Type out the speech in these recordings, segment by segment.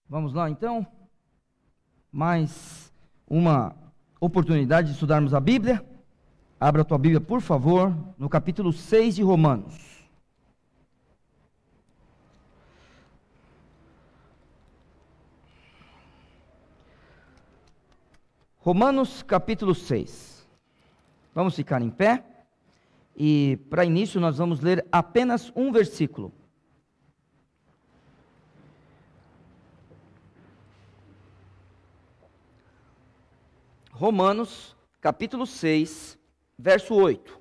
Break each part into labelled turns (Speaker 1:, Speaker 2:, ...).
Speaker 1: Vamos lá então, mais uma oportunidade de estudarmos a Bíblia. Abra a tua Bíblia, por favor, no capítulo 6 de Romanos. Romanos capítulo 6. Vamos ficar em pé e para início nós vamos ler apenas um versículo. Romanos, capítulo 6, verso 8.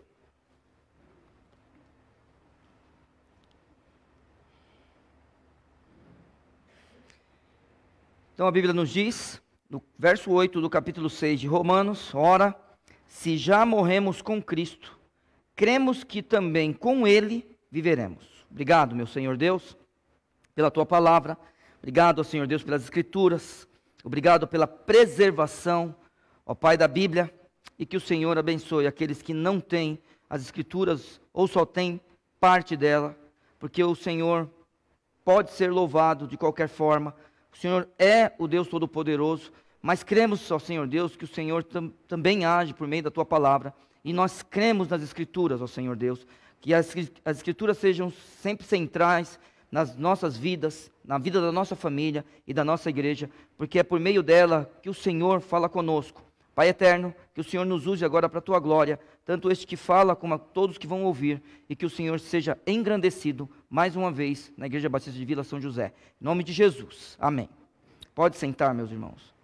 Speaker 1: Então a Bíblia nos diz, no verso 8 do capítulo 6 de Romanos: ora, se já morremos com Cristo, cremos que também com Ele viveremos. Obrigado, meu Senhor Deus, pela Tua palavra. Obrigado, Senhor Deus, pelas Escrituras. Obrigado pela preservação, ó Pai da Bíblia, e que o Senhor abençoe aqueles que não têm as Escrituras ou só têm parte dela, porque o Senhor pode ser louvado de qualquer forma. O Senhor é o Deus Todo-Poderoso, mas cremos, ó Senhor Deus, que o Senhor também age por meio da Tua palavra, e nós cremos nas Escrituras, ó Senhor Deus, que as Escrituras sejam sempre centrais nas nossas vidas, na vida da nossa família e da nossa igreja, porque é por meio dela que o Senhor fala conosco. Pai eterno, que o Senhor nos use agora para a Tua glória, tanto este que fala como a todos que vão ouvir, e que o Senhor seja engrandecido mais uma vez na Igreja Batista de Vila São José. Em nome de Jesus, amém. Pode sentar, meus irmãos.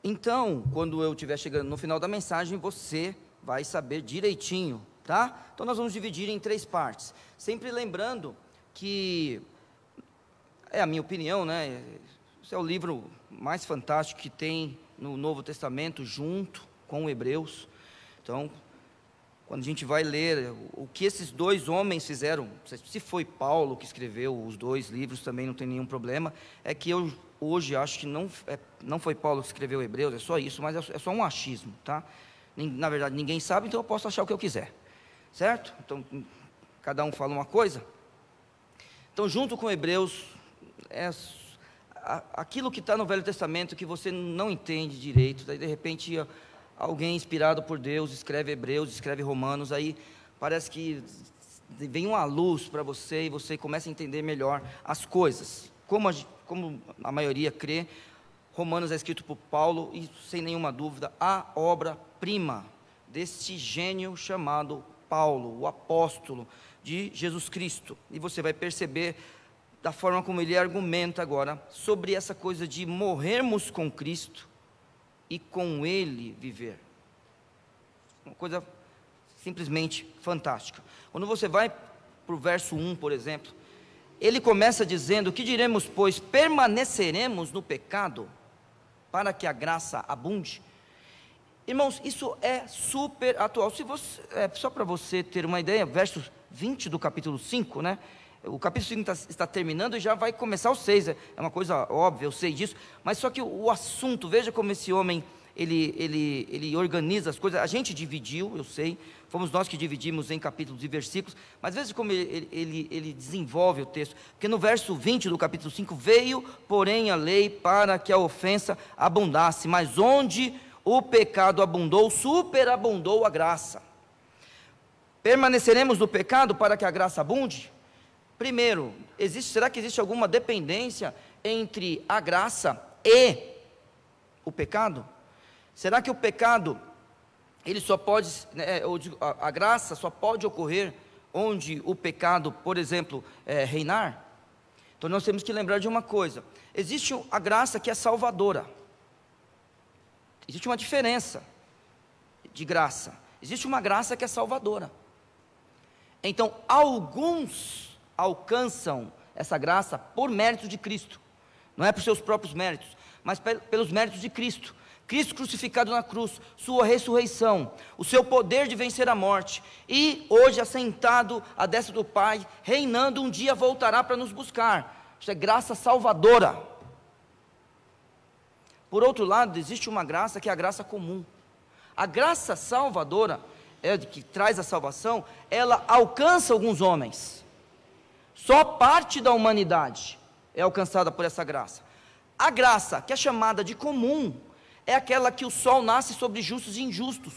Speaker 1: Então, quando eu estiver chegando no final da mensagem, você vai saber direitinho, tá? Então nós vamos dividir em 3 partes, sempre lembrando que, é a minha opinião, né? Esse é o livro mais fantástico que tem no Novo Testamento, junto com o Hebreus. Então, quando a gente vai ler o que esses dois homens fizeram, se foi Paulo que escreveu os 2 livros, também não tem nenhum problema. É que eu hoje acho que não foi Paulo que escreveu Hebreus, é só isso, mas é só um achismo, tá? Na verdade, ninguém sabe, então eu posso achar o que eu quiser, certo? Então, cada um fala uma coisa. Então, junto com Hebreus, aquilo que está no Velho Testamento que você não entende direito, daí de repente alguém inspirado por Deus escreve Hebreus, escreve Romanos, aí parece que vem uma luz para você e você começa a entender melhor as coisas. Como a maioria crê, Romanos é escrito por Paulo e, sem nenhuma dúvida, a obra-prima deste gênio chamado Paulo, o apóstolo de Jesus Cristo. E você vai perceber da forma como ele argumenta agora sobre essa coisa de morrermos com Cristo e com Ele viver. Uma coisa simplesmente fantástica. Quando você vai para o verso 1, por exemplo, ele começa dizendo: que diremos, pois, permaneceremos no pecado para que a graça abunde? Irmãos, isso é super atual. Só para você ter uma ideia, verso 20 do capítulo 5, né? O capítulo 5 está terminando e já vai começar o 6, é uma coisa óbvia, eu sei disso, mas só que o assunto, veja como esse homem, ele organiza as coisas. A gente dividiu, eu sei, fomos nós que dividimos em capítulos e versículos, mas veja como ele desenvolve o texto, porque no verso 20 do capítulo 5, veio, porém, a lei para que a ofensa abundasse, mas onde o pecado abundou, superabundou a graça. Permaneceremos no pecado para que a graça abunde? Primeiro, será que existe alguma dependência entre a graça e o pecado? Será que o pecado, ele só pode, a graça só pode ocorrer onde o pecado, por exemplo, reinar? Então nós temos que lembrar de uma coisa: existe a graça que é salvadora. Existe uma diferença de graça. Existe uma graça que é salvadora. Então, alguns alcançam essa graça por mérito de Cristo, não é por seus próprios méritos, mas pelos méritos de Cristo. Cristo crucificado na cruz, sua ressurreição, o seu poder de vencer a morte, e hoje assentado à destra do Pai, reinando, um dia voltará para nos buscar. Isso é graça salvadora. Por outro lado, existe uma graça que é a graça comum. A graça salvadora, que traz a salvação, ela alcança alguns homens, só parte da humanidade. é alcançada por essa graça. A graça, que é chamada de comum, é aquela que o sol nasce sobre justos e injustos.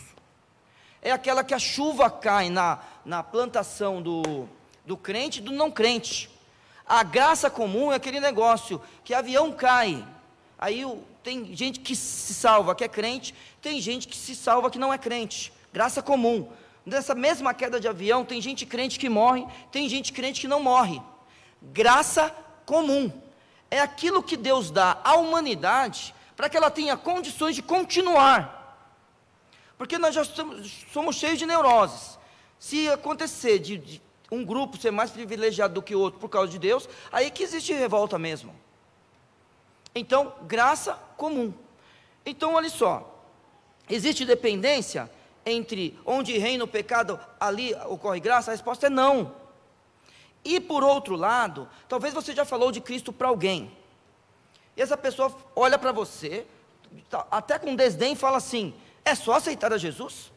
Speaker 1: É aquela que a chuva cai na plantação do crente e do não crente. A graça comum é aquele negócio que avião cai. Aí tem gente que se salva que é crente, tem gente que se salva que não é crente. Graça comum. Nessa mesma queda de avião, tem gente crente que morre, tem gente crente que não morre. Graça comum é aquilo que Deus dá à humanidade para que ela tenha condições de continuar. Porque nós já somos cheios de neuroses. Se acontecer de um grupo ser mais privilegiado do que o outro por causa de Deus, aí que existe revolta mesmo. Então, graça comum. Então, olha só, existe dependência entre onde reina o pecado, ali ocorre graça? A resposta é não. E por outro lado, talvez você já falou de Cristo para alguém, e essa pessoa olha para você, até com desdém, e fala assim: é só aceitar a Jesus?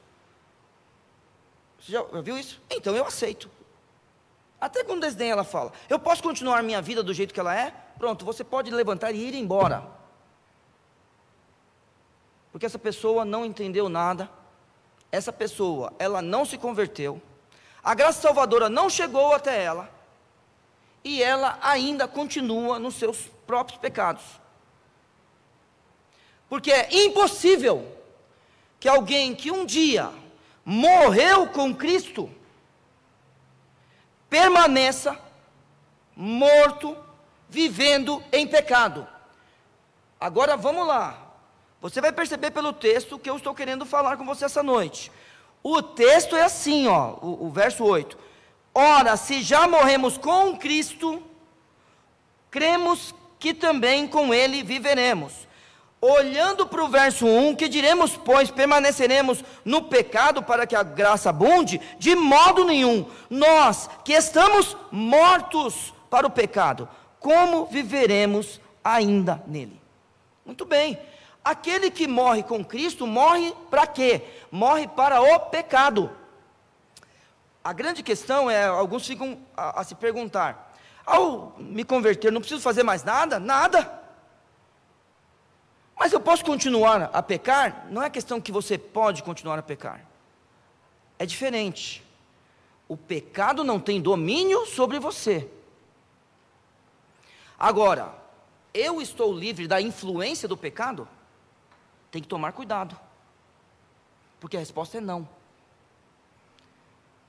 Speaker 1: Você já viu isso? Então eu aceito. Até com desdém ela fala: eu posso continuar minha vida do jeito que ela é? Pronto, você pode levantar e ir embora. Porque essa pessoa não entendeu nada, essa pessoa, ela não se converteu, a graça salvadora não chegou até ela, e ela ainda continua nos seus próprios pecados. Porque é impossível que alguém que um dia morreu com Cristo, permaneça morto, vivendo em pecado. Agora vamos lá, você vai perceber pelo texto que eu estou querendo falar com você essa noite. O texto é assim, ó, o verso 8: ora, se já morremos com Cristo, cremos que também com Ele viveremos. Olhando para o verso 1, que diremos, pois, permaneceremos no pecado para que a graça abunde? De modo nenhum. Nós, que estamos mortos para o pecado, como viveremos ainda nele? Muito bem. Aquele que morre com Cristo, morre para quê? Morre para o pecado. A grande questão é, alguns ficam a se perguntar: ao me converter, não preciso fazer mais nada? Nada. Mas eu posso continuar a pecar? Não é questão que você pode continuar a pecar. É diferente. O pecado não tem domínio sobre você. Agora, eu estou livre da influência do pecado? Tem que tomar cuidado. Porque a resposta é não.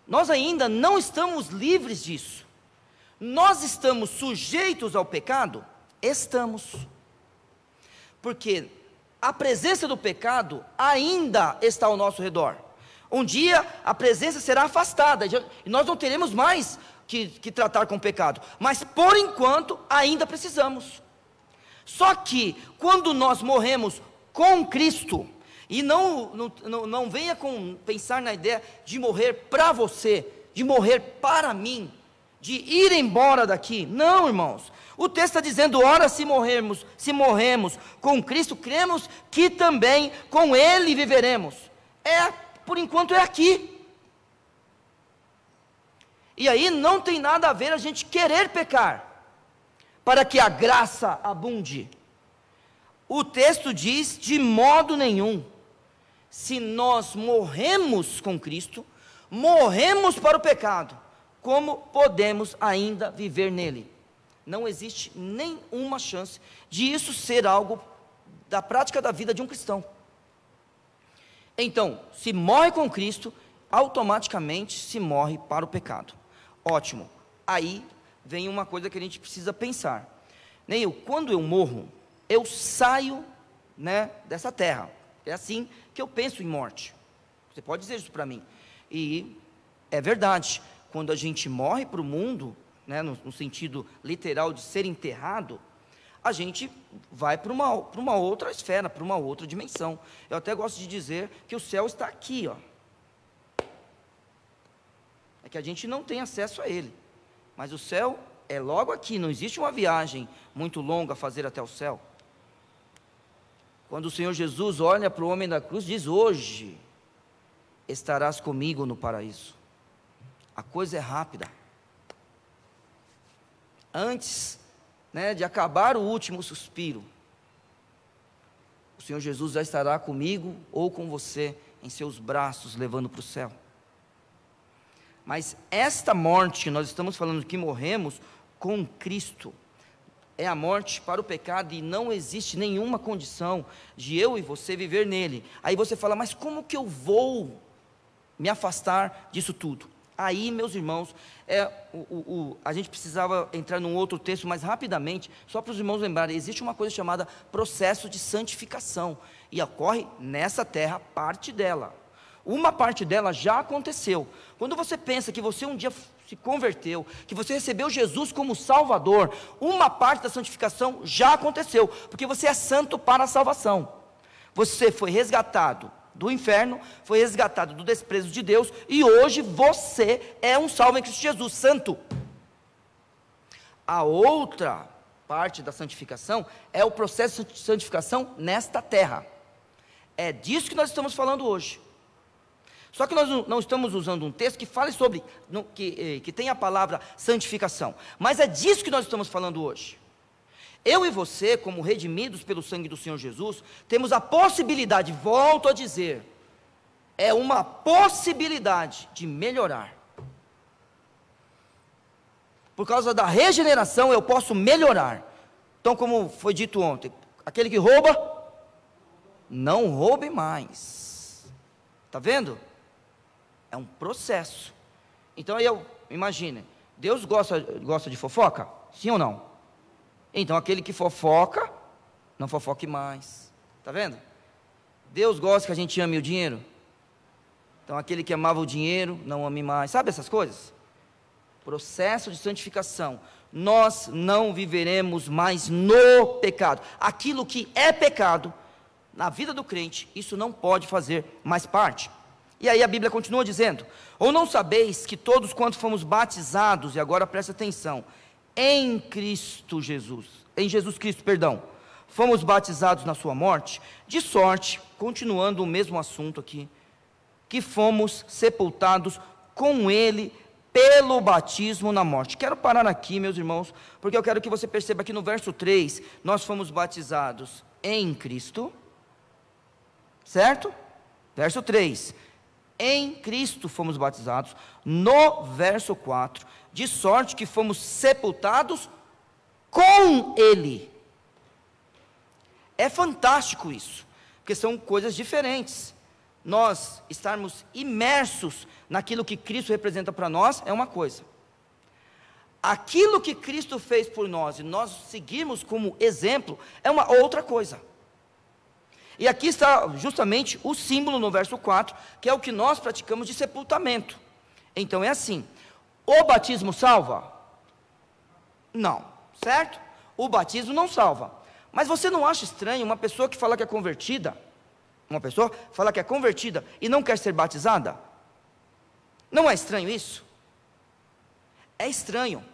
Speaker 1: Nós ainda não estamos livres disso. Nós estamos sujeitos ao pecado? Estamos. Porque a presença do pecado ainda está ao nosso redor. Um dia a presença será afastada, e nós não teremos mais que tratar com o pecado. Mas por enquanto ainda precisamos. Só que quando nós morremos com Cristo, e não venha pensar na ideia de morrer para você, de morrer para mim, de ir embora daqui. Não, irmãos. O texto está dizendo: ora, se morremos com Cristo, cremos que também com Ele viveremos. Por enquanto é aqui. E aí não tem nada a ver a gente querer pecar, para que a graça abunde. O texto diz: de modo nenhum. Se nós morremos com Cristo, morremos para o pecado, como podemos ainda viver nele? Não existe nenhuma chance de isso ser algo da prática da vida de um cristão. Então, se morre com Cristo, automaticamente se morre para o pecado. Ótimo. Aí vem uma coisa que a gente precisa pensar. Quando eu morro, eu saio, dessa terra. É assim que eu penso em morte. Você pode dizer isso para mim. E é verdade. Quando a gente morre para o mundo, no sentido literal de ser enterrado, a gente vai para uma outra esfera, para uma outra dimensão. Eu até gosto de dizer que o céu está aqui, ó. É que a gente não tem acesso a ele, mas o céu é logo aqui. Não existe uma viagem muito longa a fazer até o céu. Quando o Senhor Jesus olha para o homem da cruz, diz: hoje estarás comigo no paraíso. A coisa é rápida. Antes né, de acabar o último suspiro, o Senhor Jesus já estará comigo ou com você em seus braços, levando para o céu. Mas esta morte que nós estamos falando, que morremos com Cristo, é a morte para o pecado, e não existe nenhuma condição de eu e você viver nele. Aí você fala, mas como que eu vou me afastar disso tudo? Aí, meus irmãos, a gente precisava entrar num outro texto, mas rapidamente, só para os irmãos lembrarem, existe uma coisa chamada processo de santificação, e ocorre nessa terra, parte dela. Uma parte dela já aconteceu. Quando você pensa que você um dia se converteu, que você recebeu Jesus como Salvador, uma parte da santificação já aconteceu, porque você é santo para a salvação. Você foi resgatado do inferno, foi resgatado do desprezo de Deus, e hoje você é um salvo em Cristo Jesus, santo. A outra parte da santificação é o processo de santificação nesta terra. É disso que nós estamos falando hoje. Só que nós não estamos usando um texto que fale sobre, que tem a palavra santificação, mas é disso que nós estamos falando hoje. Eu e você, como redimidos pelo sangue do Senhor Jesus, temos a possibilidade, volto a dizer, é uma possibilidade de melhorar. Por causa da regeneração eu posso melhorar. Então, como foi dito ontem, aquele que rouba, não roube mais. Está vendo? É um processo. Então aí imagine, Deus gosta de fofoca? Sim ou não? Então aquele que fofoca, não fofoque mais. Está vendo? Deus gosta que a gente ame o dinheiro. Então aquele que amava o dinheiro, não ame mais. Sabe essas coisas? Processo de santificação. Nós não viveremos mais no pecado. Aquilo que é pecado, na vida do crente, isso não pode fazer mais parte. E aí a Bíblia continua dizendo, ou não sabeis que todos quanto fomos batizados, e agora presta atenção, em Cristo Jesus, em Jesus Cristo, perdão, fomos batizados na sua morte, de sorte, continuando o mesmo assunto aqui, que fomos sepultados com ele pelo batismo na morte. Quero parar aqui, meus irmãos, porque eu quero que você perceba que no verso 3, nós fomos batizados em Cristo, certo? Verso 3, em Cristo fomos batizados. No verso 4, de sorte que fomos sepultados com ele. É fantástico isso, porque são coisas diferentes. Nós estarmos imersos naquilo que Cristo representa para nós é uma coisa. Aquilo que Cristo fez por nós e nós seguirmos como exemplo é uma outra coisa. E aqui está justamente o símbolo no verso 4, que é o que nós praticamos de sepultamento. Então é assim, o batismo salva? Não, certo? O batismo não salva. Mas você não acha estranho uma pessoa que fala que é convertida, e não quer ser batizada? Não é estranho isso? É estranho.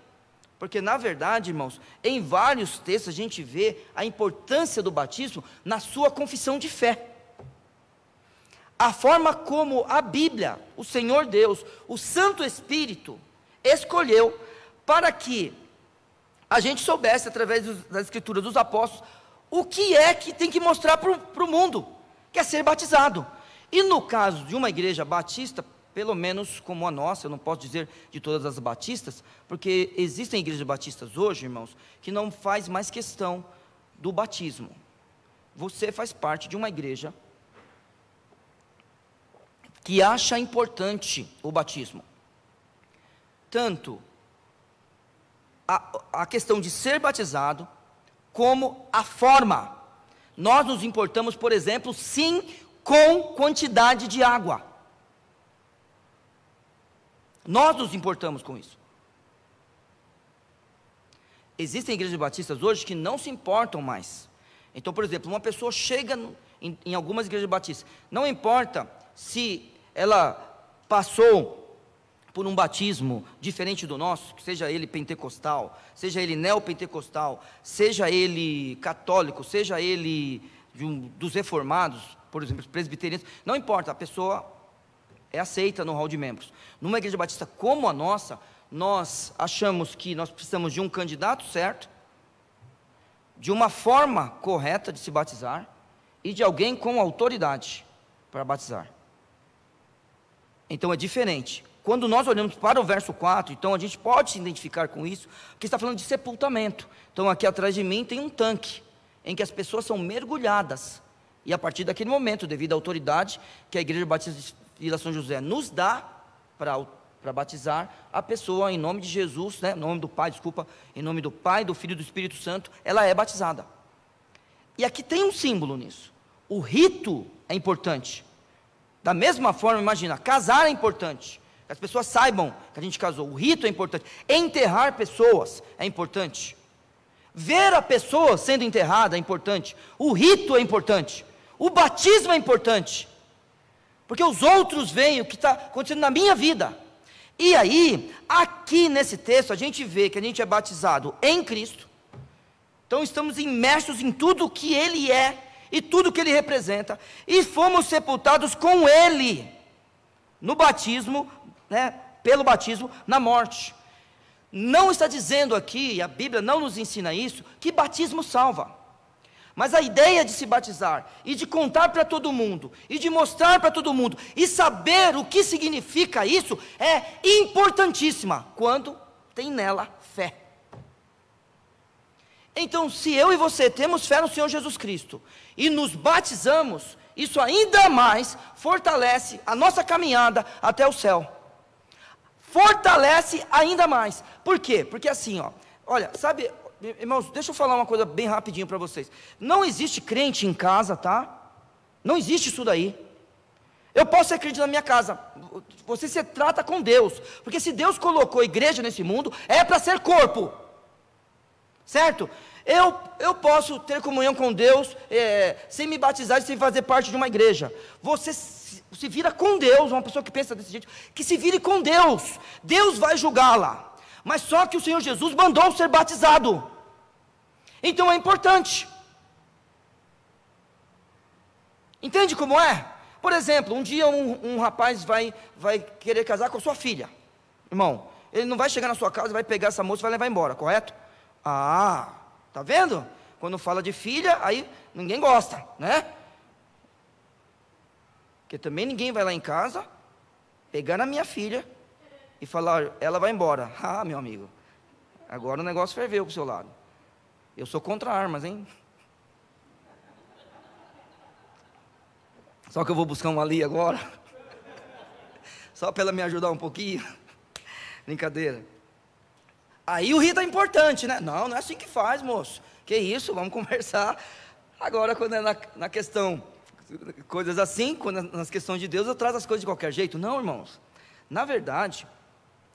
Speaker 1: Porque, na verdade, irmãos, em vários textos a gente vê a importância do batismo na sua confissão de fé. A forma como a Bíblia, o Senhor Deus, o Santo Espírito, escolheu para que a gente soubesse, através das Escrituras dos Apóstolos, o que é que tem que mostrar para o mundo, que é ser batizado. E no caso de uma igreja batista, pelo menos como a nossa, eu não posso dizer de todas as batistas, porque existem igrejas batistas hoje, irmãos, que não faz mais questão do batismo. Você faz parte de uma igreja que acha importante o batismo. Tanto a questão de ser batizado, como a forma. Nós nos importamos, por exemplo, sim, com quantidade de água. Nós nos importamos com isso. Existem igrejas batistas hoje que não se importam mais. Então, por exemplo, uma pessoa chega em algumas igrejas batistas, não importa se ela passou por um batismo diferente do nosso, seja ele pentecostal, seja ele neopentecostal, seja ele católico, seja ele dos reformados, por exemplo, presbiterianos, não importa, a pessoa é aceita no hall de membros. Numa igreja batista como a nossa, nós achamos que nós precisamos de um candidato certo, de uma forma correta de se batizar e de alguém com autoridade para batizar. Então é diferente. Quando nós olhamos para o verso 4, então a gente pode se identificar com isso, que está falando de sepultamento. Então aqui atrás de mim tem um tanque, em que as pessoas são mergulhadas, e a partir daquele momento, devido à autoridade que a Igreja Batista de Vila São José nos dá para batizar a pessoa em nome de Jesus, né, em nome do Pai, em nome do Pai, do Filho e do Espírito Santo, ela é batizada. E aqui tem um símbolo nisso. O rito é importante. Da mesma forma, imagina, casar é importante, que as pessoas saibam que a gente casou. O rito é importante. Enterrar pessoas é importante. Ver a pessoa sendo enterrada é importante. O rito é importante. O batismo é importante, porque os outros veem o que está acontecendo na minha vida. E aí, aqui nesse texto, a gente vê que a gente é batizado em Cristo. Então estamos imersos em tudo o que Ele é e tudo o que Ele representa, e fomos sepultados com Ele no batismo, né, pelo batismo na morte. Não está dizendo aqui, a Bíblia não nos ensina isso, que batismo salva. Mas a ideia de se batizar, e de contar para todo mundo, e de mostrar para todo mundo, e saber o que significa isso, é importantíssima, quando tem nela fé. Então, se eu e você temos fé no Senhor Jesus Cristo, e nos batizamos, isso ainda mais fortalece a nossa caminhada até o céu. Fortalece ainda mais. Por quê? Porque assim, ó, olha, sabe, irmãos, deixa eu falar uma coisa bem rapidinho para vocês. Não existe crente em casa, tá? Não existe isso daí. Eu posso ser crente na minha casa. Você se trata com Deus, porque se Deus colocou igreja nesse mundo, é para ser corpo, certo? Eu posso ter comunhão com Deus, sem me batizar e sem fazer parte de uma igreja. Você se vira com Deus, uma pessoa que pensa desse jeito, que se vire com Deus. Deus vai julgá-la. Mas só que o Senhor Jesus mandou ser batizado. Então é importante. Entende como é? Por exemplo, um dia um rapaz vai querer casar com a sua filha. Irmão, ele não vai chegar na sua casa, vai pegar essa moça e vai levar embora, correto? Ah, tá vendo? Quando fala de filha, aí ninguém gosta, né? Porque também ninguém vai lá em casa, pegar na minha filha e falar, ela vai embora. Ah, meu amigo, agora o negócio ferveu pro seu lado. Eu sou contra armas, hein? Só que eu vou buscar uma ali agora. Só para ela me ajudar um pouquinho. Brincadeira. Aí o rito é importante, né? Não, não é assim que faz, moço. Que isso, vamos conversar. Agora, quando é na questão, coisas assim, quando é nas questões de Deus, eu trago as coisas de qualquer jeito. Não, irmãos. Na verdade,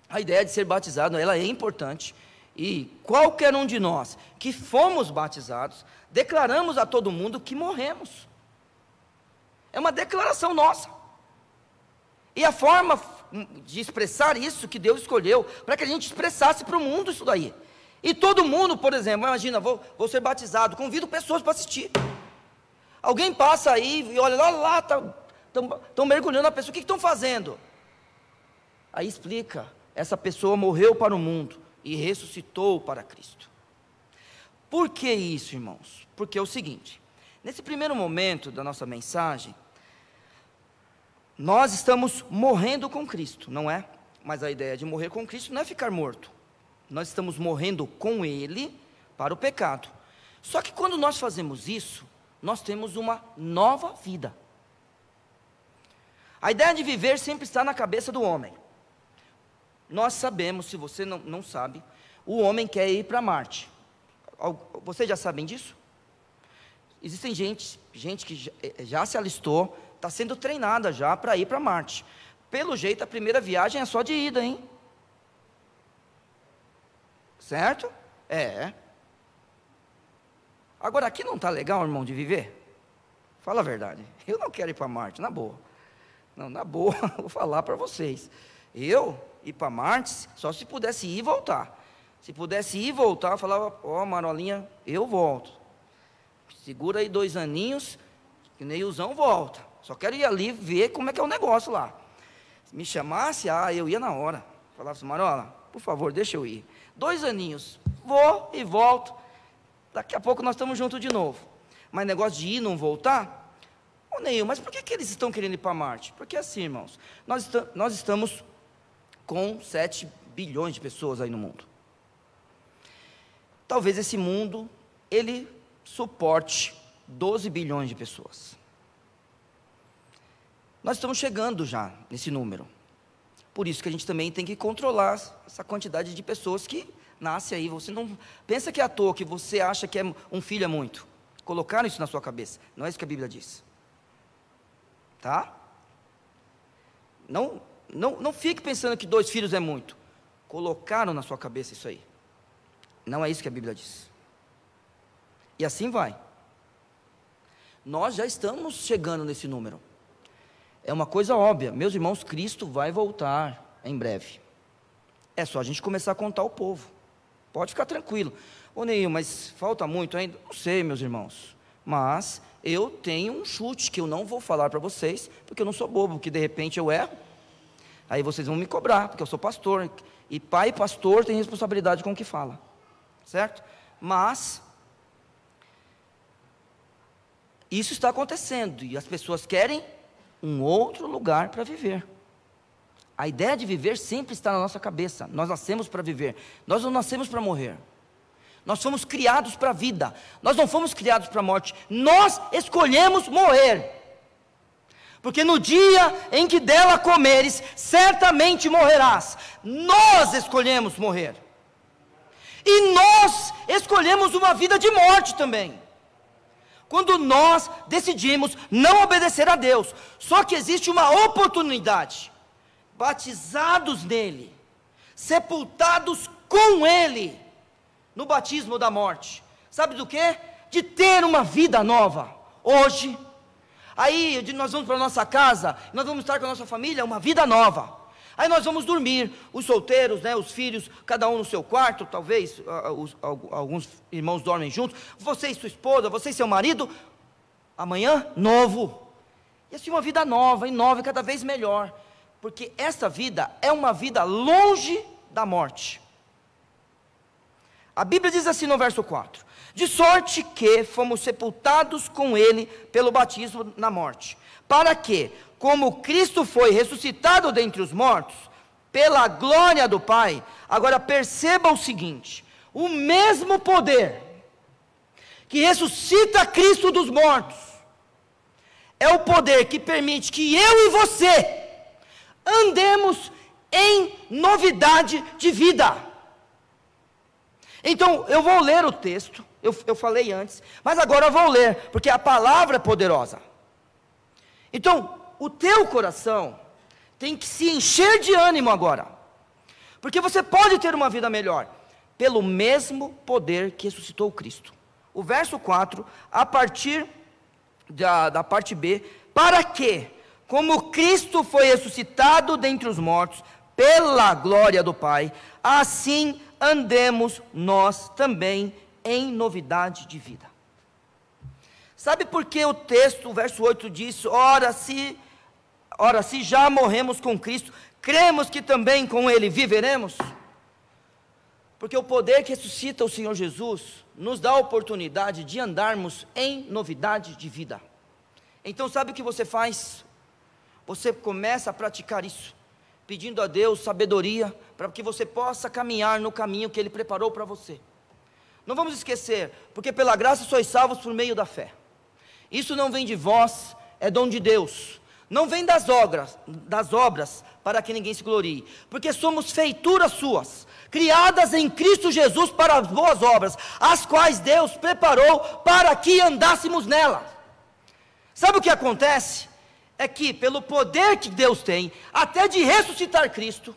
Speaker 1: a ideia de ser batizado, ela é importante. E qualquer um de nós que fomos batizados, declaramos a todo mundo que morremos. É uma declaração nossa. E a forma de expressar isso que Deus escolheu, para que a gente expressasse para o mundo isso daí. E todo mundo, por exemplo, imagina, vou ser batizado, convido pessoas para assistir. Alguém passa aí e olha, lá estão mergulhando a pessoa, o que estão fazendo? Aí explica, essa pessoa morreu para o mundo e ressuscitou para Cristo. Por que isso, irmãos? Porque é o seguinte, nesse primeiro momento da nossa mensagem, nós estamos morrendo com Cristo, não é? Mas a ideia de morrer com Cristo não é ficar morto. Nós estamos morrendo com Ele para o pecado. Só que quando nós fazemos isso, nós temos uma nova vida. A ideia de viver sempre está na cabeça do homem. Nós sabemos, se você não sabe, o homem quer ir para Marte. Vocês já sabem disso? Existem gente que já se alistou, está sendo treinada já para ir para Marte. Pelo jeito, a primeira viagem é só de ida, hein? Certo? É. Agora, aqui não está legal, irmão, de viver? Fala a verdade. Eu não quero ir para Marte, na boa. Não, na boa, vou falar para vocês. Eu ir para Marte, só se pudesse ir e voltar. Se pudesse ir e voltar, eu falava, Marolinha, eu volto. Segura aí 2 aninhos, que Neilzão volta. Só quero ir ali ver como é que é o negócio lá. Se me chamasse, eu ia na hora. Falava assim, Marola, por favor, deixa eu ir. 2 aninhos, vou e volto. daqui a pouco nós estamos juntos de novo. Mas negócio de ir e não voltar? Ô Neil, mas por que eles estão querendo ir para Marte? Porque assim, irmãos, nós estamos com 7 bilhões de pessoas aí no mundo. Talvez esse mundo, ele suporte 12 bilhões de pessoas. Nós estamos chegando já nesse número. Por isso que a gente também tem que controlar essa quantidade de pessoas que nasce aí. Você não pensa que é à toa, que você acha que um filho é muito. Colocaram isso na sua cabeça. Não é isso que a Bíblia diz. Tá? Não fique pensando que 2 filhos é muito. Colocaram na sua cabeça isso aí. Não é isso que a Bíblia diz. E assim vai. Nós já estamos chegando nesse número. É uma coisa óbvia. Meus irmãos, Cristo vai voltar em breve. É só a gente começar a contar o povo. Pode ficar tranquilo. Ô Neil, mas falta muito ainda? Não sei, meus irmãos. Mas eu tenho um chute que eu não vou falar para vocês, porque eu não sou bobo, que de repente eu erro. Aí vocês vão me cobrar, porque eu sou pastor. E pai e pastor tem responsabilidade com o que fala. Certo? Mas isso está acontecendo. E as pessoas querem um outro lugar para viver. A ideia de viver sempre está na nossa cabeça. Nós nascemos para viver. Nós não nascemos para morrer. Nós fomos criados para a vida. Nós não fomos criados para a morte. Nós escolhemos morrer. Porque no dia em que dela comeres, certamente morrerás. Nós escolhemos morrer. E nós escolhemos uma vida de morte também. Quando nós decidimos não obedecer a Deus. Só que existe uma oportunidade. Batizados nele, sepultados com ele, no batismo da morte. Sabe do que? De ter uma vida nova. Hoje, aí nós vamos para a nossa casa, nós vamos estar com a nossa família, uma vida nova. Aí nós vamos dormir, os solteiros, né, os filhos, cada um no seu quarto, talvez, alguns irmãos dormem juntos, você e sua esposa, você e seu marido, amanhã, novo. E assim uma vida nova, e cada vez melhor. Porque essa vida é uma vida longe da morte. A Bíblia diz assim no verso 4: de sorte que fomos sepultados com ele pelo batismo na morte, para que, como Cristo foi ressuscitado dentre os mortos, pela glória do Pai, agora perceba o seguinte: o mesmo poder que ressuscita Cristo dos mortos, é o poder que permite que eu e você andemos em novidade de vida. Então, eu vou ler o texto, eu falei antes, mas agora eu vou ler, porque a palavra é poderosa. Então, o teu coração tem que se encher de ânimo agora, porque você pode ter uma vida melhor, pelo mesmo poder que ressuscitou Cristo. O verso 4, a partir da parte B, para que, como Cristo foi ressuscitado dentre os mortos, pela glória do Pai, assim andemos nós também em novidade de vida. Sabe por que o texto, o verso 8 diz: ora se já morremos com Cristo, cremos que também com Ele viveremos? Porque o poder que ressuscita o Senhor Jesus, nos dá a oportunidade de andarmos em novidade de vida. Então sabe o que você faz? Você começa a praticar isso, pedindo a Deus sabedoria, para que você possa caminhar no caminho que Ele preparou para você. Não vamos esquecer, porque pela graça sois salvos por meio da fé. Isso não vem de vós, é dom de Deus. Não vem das obras, para que ninguém se glorie, porque somos feituras suas, criadas em Cristo Jesus para as boas obras, as quais Deus preparou para que andássemos nela. Sabe o que acontece? É que pelo poder que Deus tem, até de ressuscitar Cristo,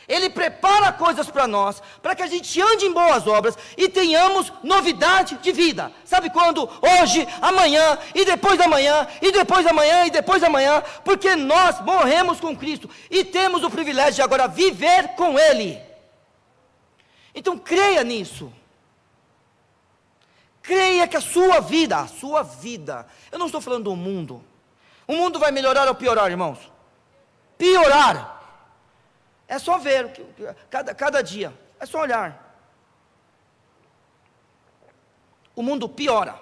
Speaker 1: Ele prepara coisas para nós, para que a gente ande em boas obras e tenhamos novidade de vida. Sabe quando? Hoje, amanhã, e depois da manhã, e depois da manhã, e depois da manhã, porque nós morremos com Cristo e temos o privilégio de agora viver com Ele. Então creia nisso. Creia que a sua vida, eu não estou falando do mundo. O mundo vai melhorar ou piorar, irmãos? Piorar. É só ver, cada dia, é só olhar. o mundo piora.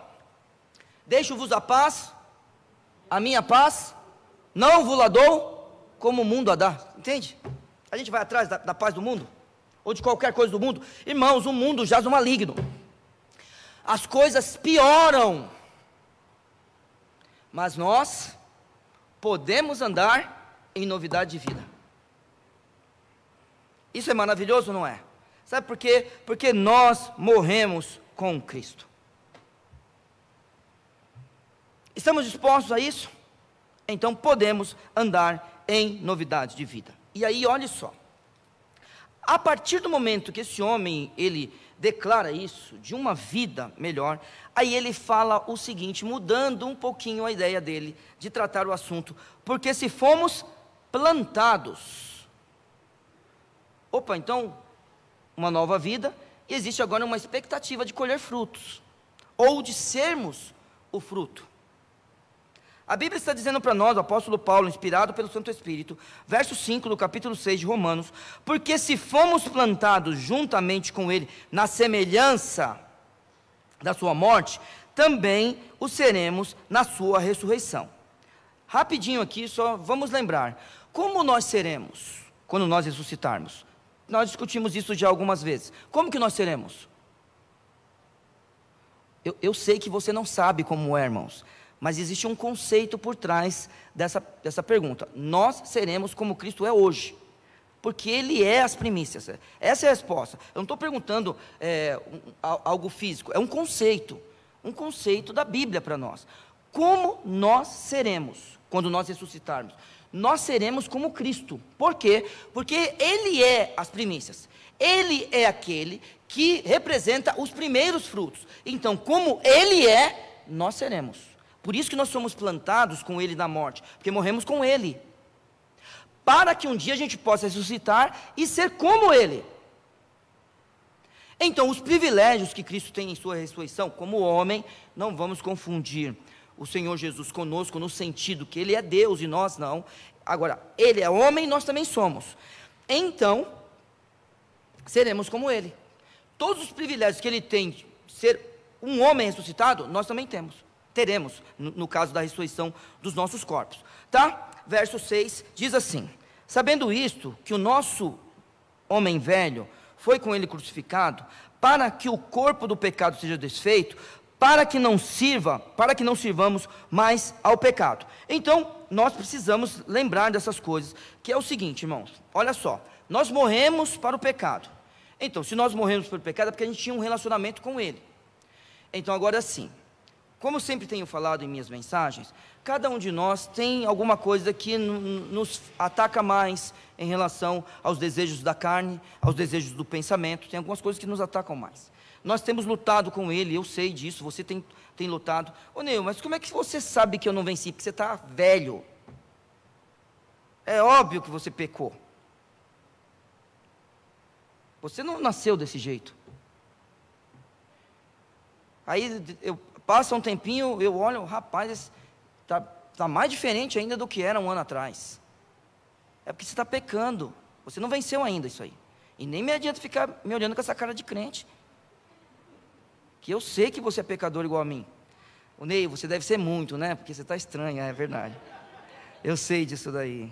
Speaker 1: Deixo-vos a paz, a minha paz, não vos la dou, como o mundo a dá. Entende? A gente vai atrás da paz do mundo, ou de qualquer coisa do mundo. Irmãos, o mundo jaz no maligno. As coisas pioram. Mas nós podemos andar em novidade de vida. Isso é maravilhoso, não é? Sabe por quê? Porque nós morremos com Cristo. Estamos dispostos a isso? Então podemos andar em novidade de vida. E aí, olhe só. A partir do momento que esse homem, ele declara isso, de uma vida melhor, aí ele fala o seguinte, mudando um pouquinho a ideia dele, de tratar o assunto, porque se fomos plantados, opa, então, uma nova vida, e existe agora uma expectativa de colher frutos, ou de sermos o fruto. A Bíblia está dizendo para nós, o apóstolo Paulo, inspirado pelo Santo Espírito, verso 5 do capítulo 6 de Romanos, porque se fomos plantados juntamente com ele, na semelhança da sua morte, também o seremos na sua ressurreição. Rapidinho aqui, só vamos lembrar, como nós seremos, quando nós ressuscitarmos? Nós discutimos isso já algumas vezes. Como que nós seremos? Eu sei que você não sabe como é, irmãos, mas existe um conceito por trás dessa pergunta. Nós seremos como Cristo é hoje, porque Ele é as primícias. Essa é a resposta. Eu não estou perguntando algo físico, é um conceito da Bíblia para nós. Como nós seremos quando nós ressuscitarmos? Nós seremos como Cristo. Por quê? Porque Ele é as primícias. Ele é aquele que representa os primeiros frutos. Então, como Ele é, nós seremos. Por isso que nós somos plantados com Ele na morte, porque morremos com Ele, para que um dia a gente possa ressuscitar e ser como Ele. Então, os privilégios que Cristo tem em sua ressurreição, como homem, não vamos confundir o Senhor Jesus conosco, no sentido que Ele é Deus e nós não. Agora, Ele é homem e nós também somos. Então, seremos como Ele. Todos os privilégios que Ele tem de ser um homem ressuscitado, nós também teremos, no caso da ressurreição dos nossos corpos, tá? Verso 6, diz assim, sabendo isto, que o nosso homem velho foi com ele crucificado, para que o corpo do pecado seja desfeito, para que não sirvamos mais ao pecado. Então, nós precisamos lembrar dessas coisas, que é o seguinte, irmãos, olha só, nós morremos para o pecado. Então, se nós morremos para o pecado, é porque a gente tinha um relacionamento com ele. Então, agora sim, como sempre tenho falado em minhas mensagens, cada um de nós tem alguma coisa que nos ataca mais em relação aos desejos da carne, aos desejos do pensamento, tem algumas coisas que nos atacam mais. Nós temos lutado com ele, eu sei disso, você tem lutado. Ô Neil, mas como é que você sabe que eu não venci? Porque você está velho. É óbvio que você pecou. Você não nasceu desse jeito. Aí passa um tempinho, eu olho, rapaz, está mais diferente ainda do que era um ano atrás. É porque você está pecando. Você não venceu ainda isso aí. E nem me adianta ficar me olhando com essa cara de crente. Que eu sei que você é pecador igual a mim. O Ney, você deve ser muito, né? Porque você está estranho, é verdade. Eu sei disso daí.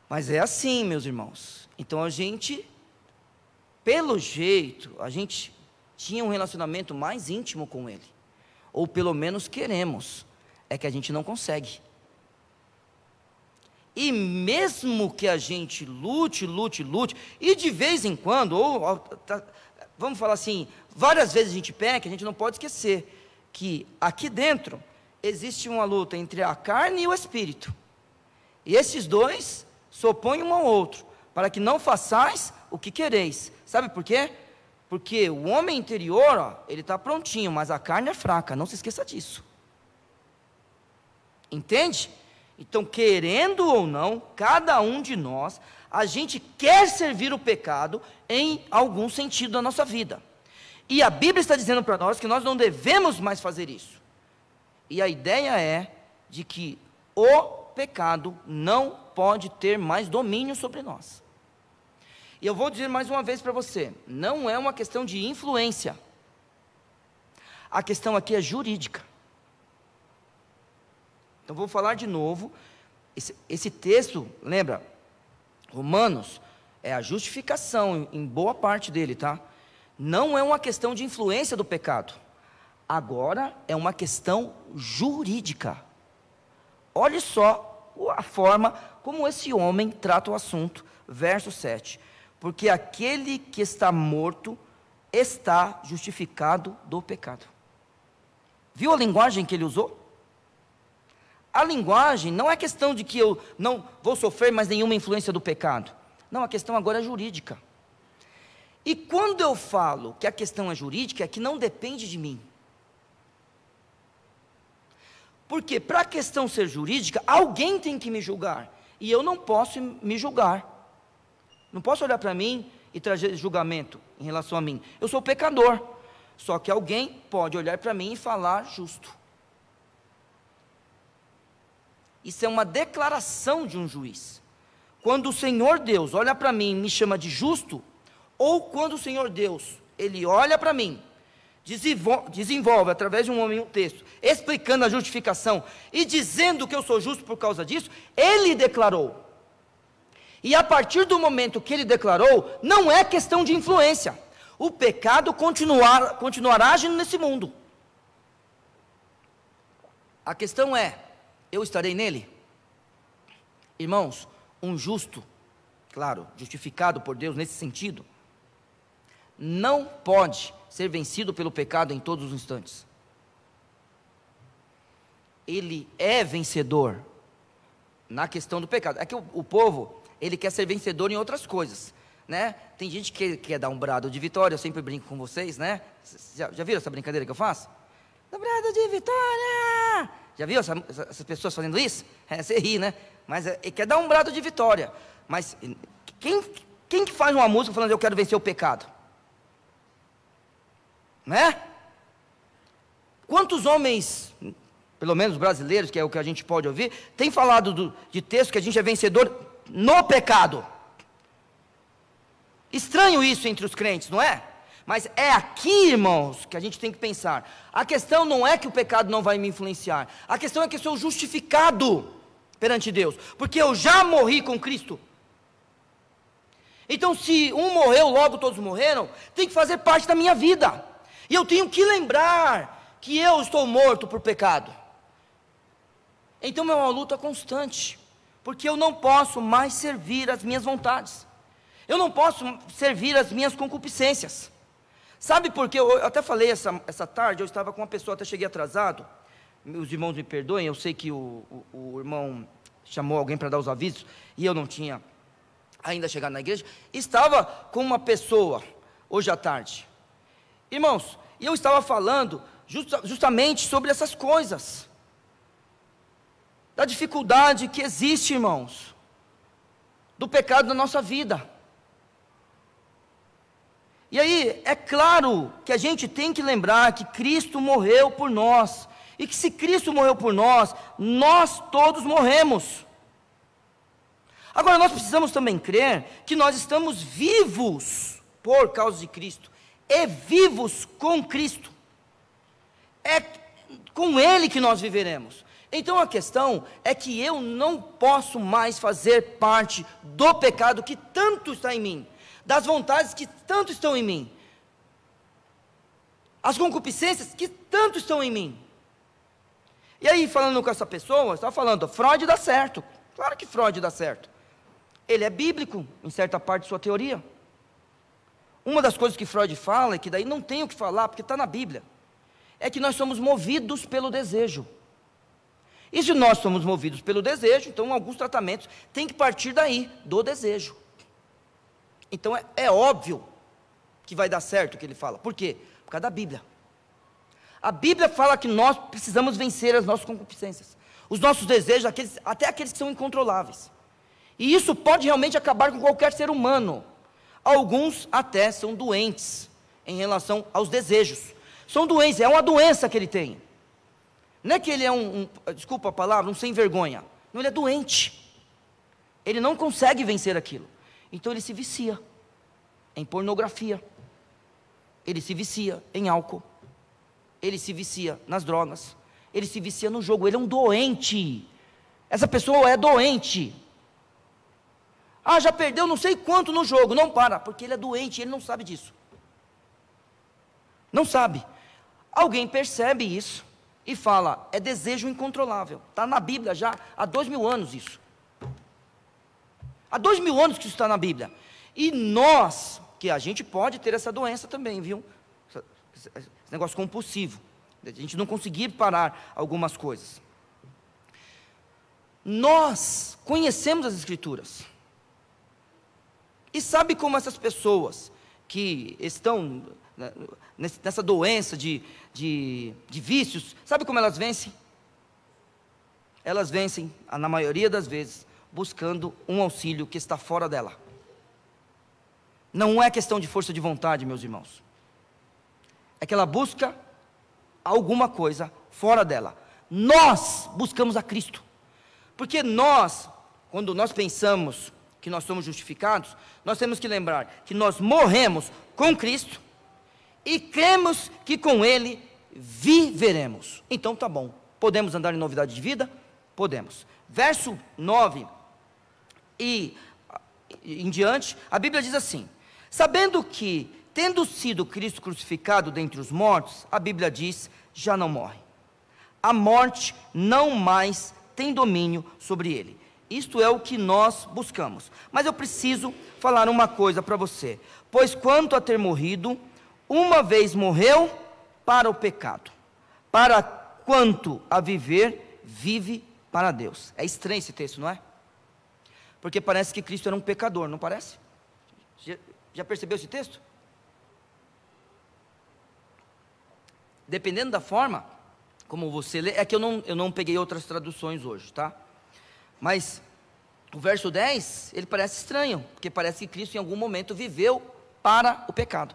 Speaker 1: Mas é assim, meus irmãos. Então a gente, pelo jeito, a gente tinha um relacionamento mais íntimo com Ele. Ou pelo menos queremos. É que a gente não consegue. E mesmo que a gente lute, e de vez em quando, vamos falar assim, várias vezes a gente peca, a gente não pode esquecer que aqui dentro existe uma luta entre a carne e o espírito. E esses dois se opõem um ao outro, para que não façais o que quereis. Sabe por quê? Porque o homem interior, ele está prontinho, mas a carne é fraca, não se esqueça disso. Entende? Então, querendo ou não, cada um de nós, a gente quer servir o pecado em algum sentido da nossa vida. E a Bíblia está dizendo para nós que nós não devemos mais fazer isso. E a ideia é de que o pecado não pode ter mais domínio sobre nós. E eu vou dizer mais uma vez para você, não é uma questão de influência, A questão aqui é jurídica. Então vou falar de novo. Esse texto, lembra? Romanos é a justificação em boa parte dele, tá? Não é uma questão de influência do pecado. Agora é uma questão jurídica. Olhe só a forma como esse homem trata o assunto. Verso 7. Porque aquele que está morto está justificado do pecado. Viu a linguagem que ele usou? A linguagem não é questão de que eu não vou sofrer mais nenhuma influência do pecado. Não, a questão agora é jurídica. E quando eu falo que a questão é jurídica, é que não depende de mim. Porque para a questão ser jurídica, alguém tem que me julgar. E eu não posso me julgar. Não posso olhar para mim e trazer julgamento em relação a mim. Eu sou pecador. Só que alguém pode olhar para mim e falar justo. Isso é uma declaração de um juiz. Quando o Senhor Deus olha para mim e me chama de justo, ou quando o Senhor Deus, Ele olha para mim, desenvolve através de um homem um texto, explicando a justificação e dizendo que eu sou justo por causa disso, Ele declarou. E a partir do momento que Ele declarou, não é questão de influência. O pecado continuará agindo nesse mundo. A questão é, eu estarei nele? Irmãos, um justo, claro, justificado por Deus nesse sentido, não pode ser vencido pelo pecado em todos os instantes. Ele é vencedor na questão do pecado. É que o povo, ele quer ser vencedor em outras coisas, né? Tem gente que quer dar um brado de vitória, eu sempre brinco com vocês, né? Já viram essa brincadeira que eu faço? Um brado de vitória! Já viu essas pessoas fazendo isso? Você ri, né? Mas ele quer dar um brado de vitória. Mas quem que faz uma música falando eu quero vencer o pecado? Né? Quantos homens, pelo menos brasileiros, que é o que a gente pode ouvir, tem falado de texto que a gente é vencedor no pecado? Estranho isso entre os crentes, não é? Mas é aqui, irmãos, que a gente tem que pensar. A questão não é que o pecado não vai me influenciar. A questão é que eu sou justificado perante Deus. Porque eu já morri com Cristo. Então, se um morreu, logo todos morreram, tem que fazer parte da minha vida. E eu tenho que lembrar que eu estou morto por pecado. Então é uma luta constante. Porque eu não posso mais servir as minhas vontades. Eu não posso servir as minhas concupiscências. Sabe por quê? Eu até falei essa tarde, eu estava com uma pessoa, até cheguei atrasado. Os irmãos me perdoem, eu sei que o irmão chamou alguém para dar os avisos, e eu não tinha ainda chegado na igreja. Estava com uma pessoa, hoje à tarde. Irmãos, e eu estava falando justamente sobre essas coisas. Da dificuldade que existe, irmãos, do pecado na nossa vida. E aí, é claro que a gente tem que lembrar que Cristo morreu por nós, e que se Cristo morreu por nós, nós todos morremos. Agora, nós precisamos também crer que nós estamos vivos por causa de Cristo, e vivos com Cristo. É com Ele que nós viveremos. Então a questão é que eu não posso mais fazer parte do pecado que tanto está em mim, das vontades que tanto estão em mim, as concupiscências que tanto estão em mim. E aí, falando com essa pessoa, eu estava falando, Freud dá certo. Claro que Freud dá certo. Ele é bíblico, em certa parte de sua teoria. Uma das coisas que Freud fala, e que daí não tem o que falar, porque está na Bíblia, é que nós somos movidos pelo desejo. E se nós somos movidos pelo desejo, então alguns tratamentos têm que partir daí, do desejo. Então é óbvio que vai dar certo o que ele fala. Por quê? Por causa da Bíblia. A Bíblia fala que nós precisamos vencer as nossas concupiscências, os nossos desejos, até aqueles que são incontroláveis. E isso pode realmente acabar com qualquer ser humano. Alguns até são doentes em relação aos desejos. São doentes, é uma doença que ele tem. Não é que ele é desculpa a palavra, um sem vergonha. Não, ele é doente. Ele não consegue vencer aquilo. Então ele se vicia em pornografia. Ele se vicia em álcool. ele se vicia nas drogas, ele se vicia no jogo, ele é um doente. Essa pessoa é doente. Ah, já perdeu não sei quanto no jogo, não para, porque ele é doente, ele não sabe disso. Não sabe. Alguém percebe isso e fala, é desejo incontrolável. Está na Bíblia já há 2000 anos isso. Há 2000 anos que isso está na Bíblia. E nós, que a gente pode ter essa doença também, viu? Esse negócio compulsivo. A gente não conseguir parar algumas coisas. Nós conhecemos as Escrituras. E sabe como essas pessoas que estão nessa doença de vícios, sabe como elas vencem? Elas vencem, na maioria das vezes, buscando um auxílio que está fora dela. Não é questão de força de vontade, meus irmãos. É que ela busca alguma coisa fora dela. Nós buscamos a Cristo. Porque nós, quando nós pensamos que nós somos justificados, nós temos que lembrar que nós morremos com Cristo e cremos que com Ele viveremos. Então tá bom, podemos andar em novidade de vida? Podemos. Verso 9 e em diante, a Bíblia diz assim: sabendo que, tendo sido Cristo crucificado dentre os mortos, a Bíblia diz, já não morre. A morte não mais tem domínio sobre ele. Isto é o que nós buscamos. Mas eu preciso falar uma coisa para você. Pois quanto a ter morrido, uma vez morreu para o pecado. Para quanto a viver, vive para Deus. É estranho esse texto, não é? Porque parece que Cristo era um pecador, não parece? Já percebeu esse texto? Dependendo da forma como você lê, é que eu não peguei outras traduções hoje, tá? Mas o verso 10, ele parece estranho, porque parece que Cristo em algum momento viveu para o pecado.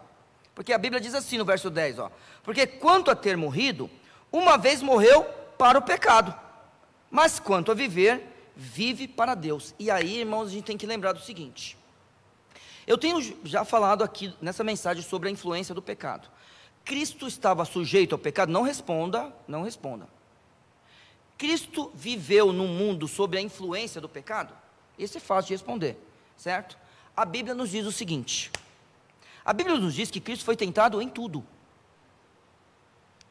Speaker 1: Porque a Bíblia diz assim no verso 10, ó: porque quanto a ter morrido, uma vez morreu para o pecado, mas quanto a viver, vive para Deus. E aí, irmãos, a gente tem que lembrar do seguinte: eu tenho já falado aqui nessa mensagem sobre a influência do pecado. Cristo estava sujeito ao pecado? Não responda, não responda. Cristo viveu num mundo sob a influência do pecado? Isso é fácil de responder, certo? A Bíblia nos diz o seguinte: a Bíblia nos diz que Cristo foi tentado em tudo.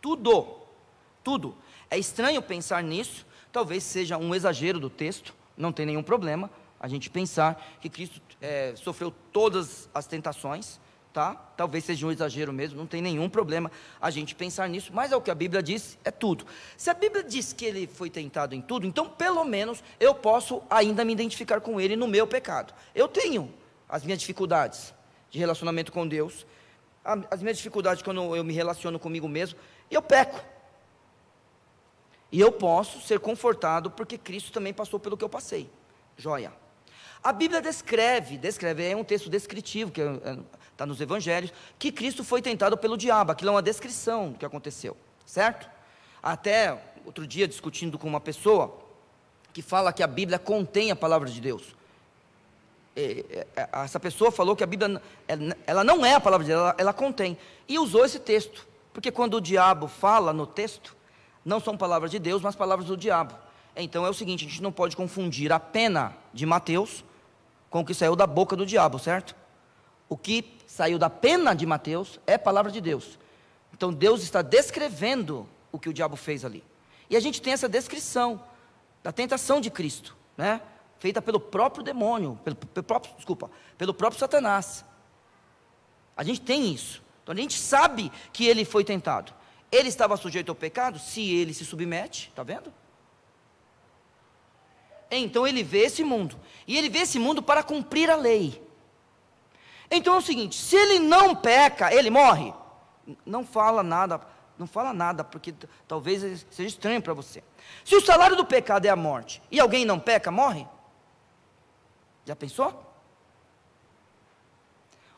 Speaker 1: Tudo. É estranho pensar nisso, talvez seja um exagero do texto, não tem nenhum problema a gente pensar que Cristo sofreu todas as tentações, tá? Talvez seja um exagero mesmo, não tem nenhum problema a gente pensar nisso, mas é o que a Bíblia diz, é tudo. Se a Bíblia diz que ele foi tentado em tudo, então pelo menos eu posso ainda me identificar com ele no meu pecado. Eu tenho as minhas dificuldades de relacionamento com Deus, as minhas dificuldades quando eu me relaciono comigo mesmo, e eu peco. E eu posso ser confortado porque Cristo também passou pelo que eu passei. Joia. A Bíblia descreve, é um texto descritivo, que está nos evangelhos, que Cristo foi tentado pelo diabo. Aquilo é uma descrição do que aconteceu, certo? Até outro dia discutindo com uma pessoa que fala que a Bíblia contém a palavra de Deus. Essa pessoa falou que a Bíblia ela não é a palavra de Deus, ela contém, e usou esse texto, porque quando o diabo fala no texto, não são palavras de Deus, mas palavras do diabo. Então é o seguinte, a gente não pode confundir a pena de Mateus com o que saiu da boca do diabo, certo? O que saiu da pena de Mateus é palavra de Deus. Então Deus está descrevendo o que o diabo fez ali. E a gente tem essa descrição da tentação de Cristo, né? Feita pelo próprio demônio, pelo próprio Satanás. A gente tem isso. Então a gente sabe que ele foi tentado. Ele estava sujeito ao pecado? Se ele se submete, está vendo? Então ele vê esse mundo, e ele vê esse mundo para cumprir a lei. Então é o seguinte: se ele não peca, ele morre? Não fala nada, porque talvez seja estranho para você. Se o salário do pecado é a morte, e alguém não peca, morre? Já pensou?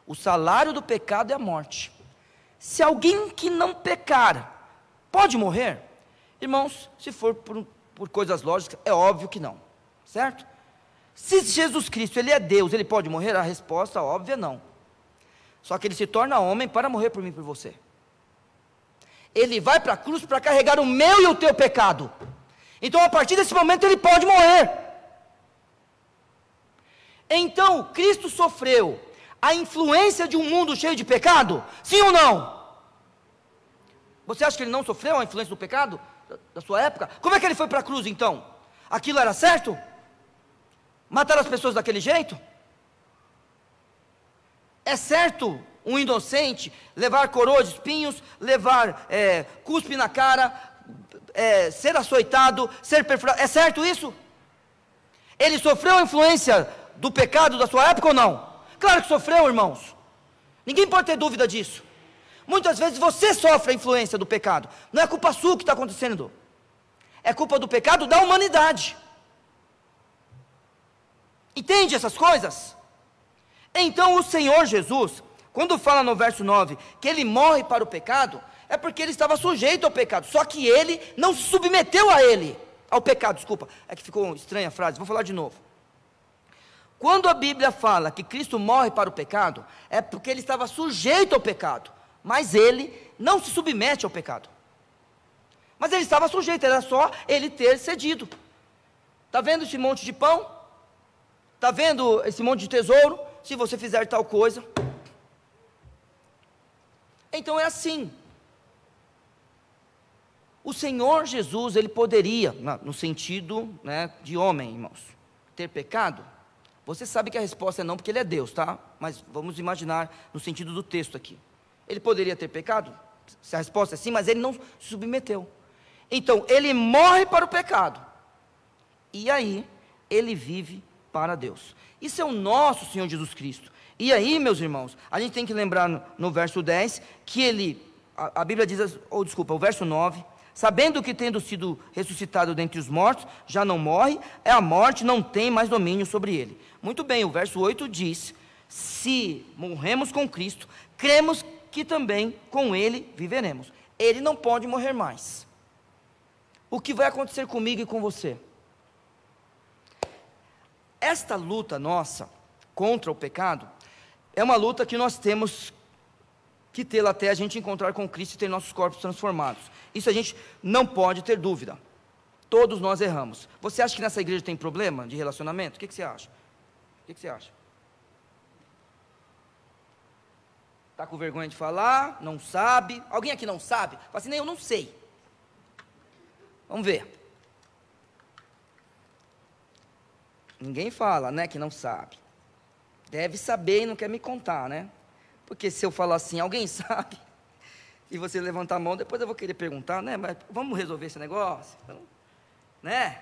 Speaker 1: O salário do pecado é a morte. Se alguém que não pecar, pode morrer? Irmãos, se for por coisas lógicas, é óbvio que não, certo? Se Jesus Cristo, ele é Deus, ele pode morrer? A resposta óbvia, não. Só que ele se torna homem para morrer por mim e por você. Ele vai para a cruz para carregar o meu e o teu pecado. Então, a partir desse momento, ele pode morrer. Então, Cristo sofreu a influência de um mundo cheio de pecado? Sim ou não? Você acha que ele não sofreu a influência do pecado da sua época? Como é que ele foi para a cruz então? Aquilo era certo? Matar as pessoas daquele jeito? É certo um inocente levar coroa de espinhos, levar cuspe na cara, ser açoitado, ser perfurado? É certo isso? Ele sofreu a influência do pecado da sua época ou não? Claro que sofreu, irmãos. Ninguém pode ter dúvida disso. Muitas vezes você sofre a influência do pecado. Não é culpa sua que está acontecendo. É culpa do pecado da humanidade. Entende essas coisas? Então o Senhor Jesus, quando fala no verso 9, que ele morre para o pecado, é porque ele estava sujeito ao pecado. Só que ele não se submeteu a ele. Ao pecado, desculpa. É que ficou estranha a frase, vou falar de novo. Quando a Bíblia fala que Cristo morre para o pecado, é porque ele estava sujeito ao pecado. Mas ele não se submete ao pecado. Mas ele estava sujeito, era só ele ter cedido. Está vendo esse monte de pão? Está vendo esse monte de tesouro? Se você fizer tal coisa. Então é assim. O Senhor Jesus, ele poderia, no sentido de homem, irmãos, ter pecado? Você sabe que a resposta é não, porque ele é Deus, tá? Mas vamos imaginar no sentido do texto aqui. Ele poderia ter pecado? Se a resposta é sim, mas ele não se submeteu. Então, ele morre para o pecado. E aí, ele vive para Deus. Isso é o nosso Senhor Jesus Cristo. E aí, meus irmãos, a gente tem que lembrar no verso 10, que a Bíblia diz, o verso 9, sabendo que tendo sido ressuscitado dentre os mortos, já não morre, a morte não tem mais domínio sobre ele. Muito bem, o verso 8 diz, se morremos com Cristo, cremos que também com ele viveremos. Ele não pode morrer mais. O que vai acontecer comigo e com você? Esta luta nossa contra o pecado é uma luta que nós temos que tê-la até a gente encontrar com Cristo e ter nossos corpos transformados. Isso a gente não pode ter dúvida. Todos nós erramos. Você acha que nessa igreja tem problema de relacionamento? O que você acha? O que você acha? Está com vergonha de falar? Não sabe? Alguém aqui não sabe? Fala assim, nem eu não sei. Vamos ver. Ninguém fala, né, que não sabe. Deve saber e não quer me contar, né? Porque se eu falar assim, alguém sabe, e você levantar a mão, depois eu vou querer perguntar, né? Mas vamos resolver esse negócio? Então, né?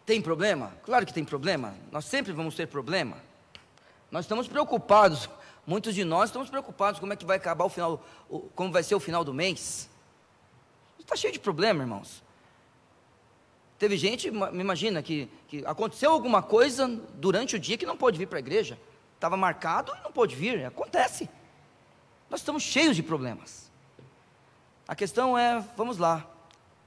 Speaker 1: Tem problema? Claro que tem problema. Nós sempre vamos ter problema. Nós estamos preocupados, muitos de nós estamos preocupados como é que vai acabar o final, como vai ser o final do mês. Está cheio de problema, irmãos. Teve gente, me imagina, que aconteceu alguma coisa durante o dia que não pôde vir para a igreja. Estava marcado e não pôde vir, acontece. Nós estamos cheios de problemas. A questão é, vamos lá,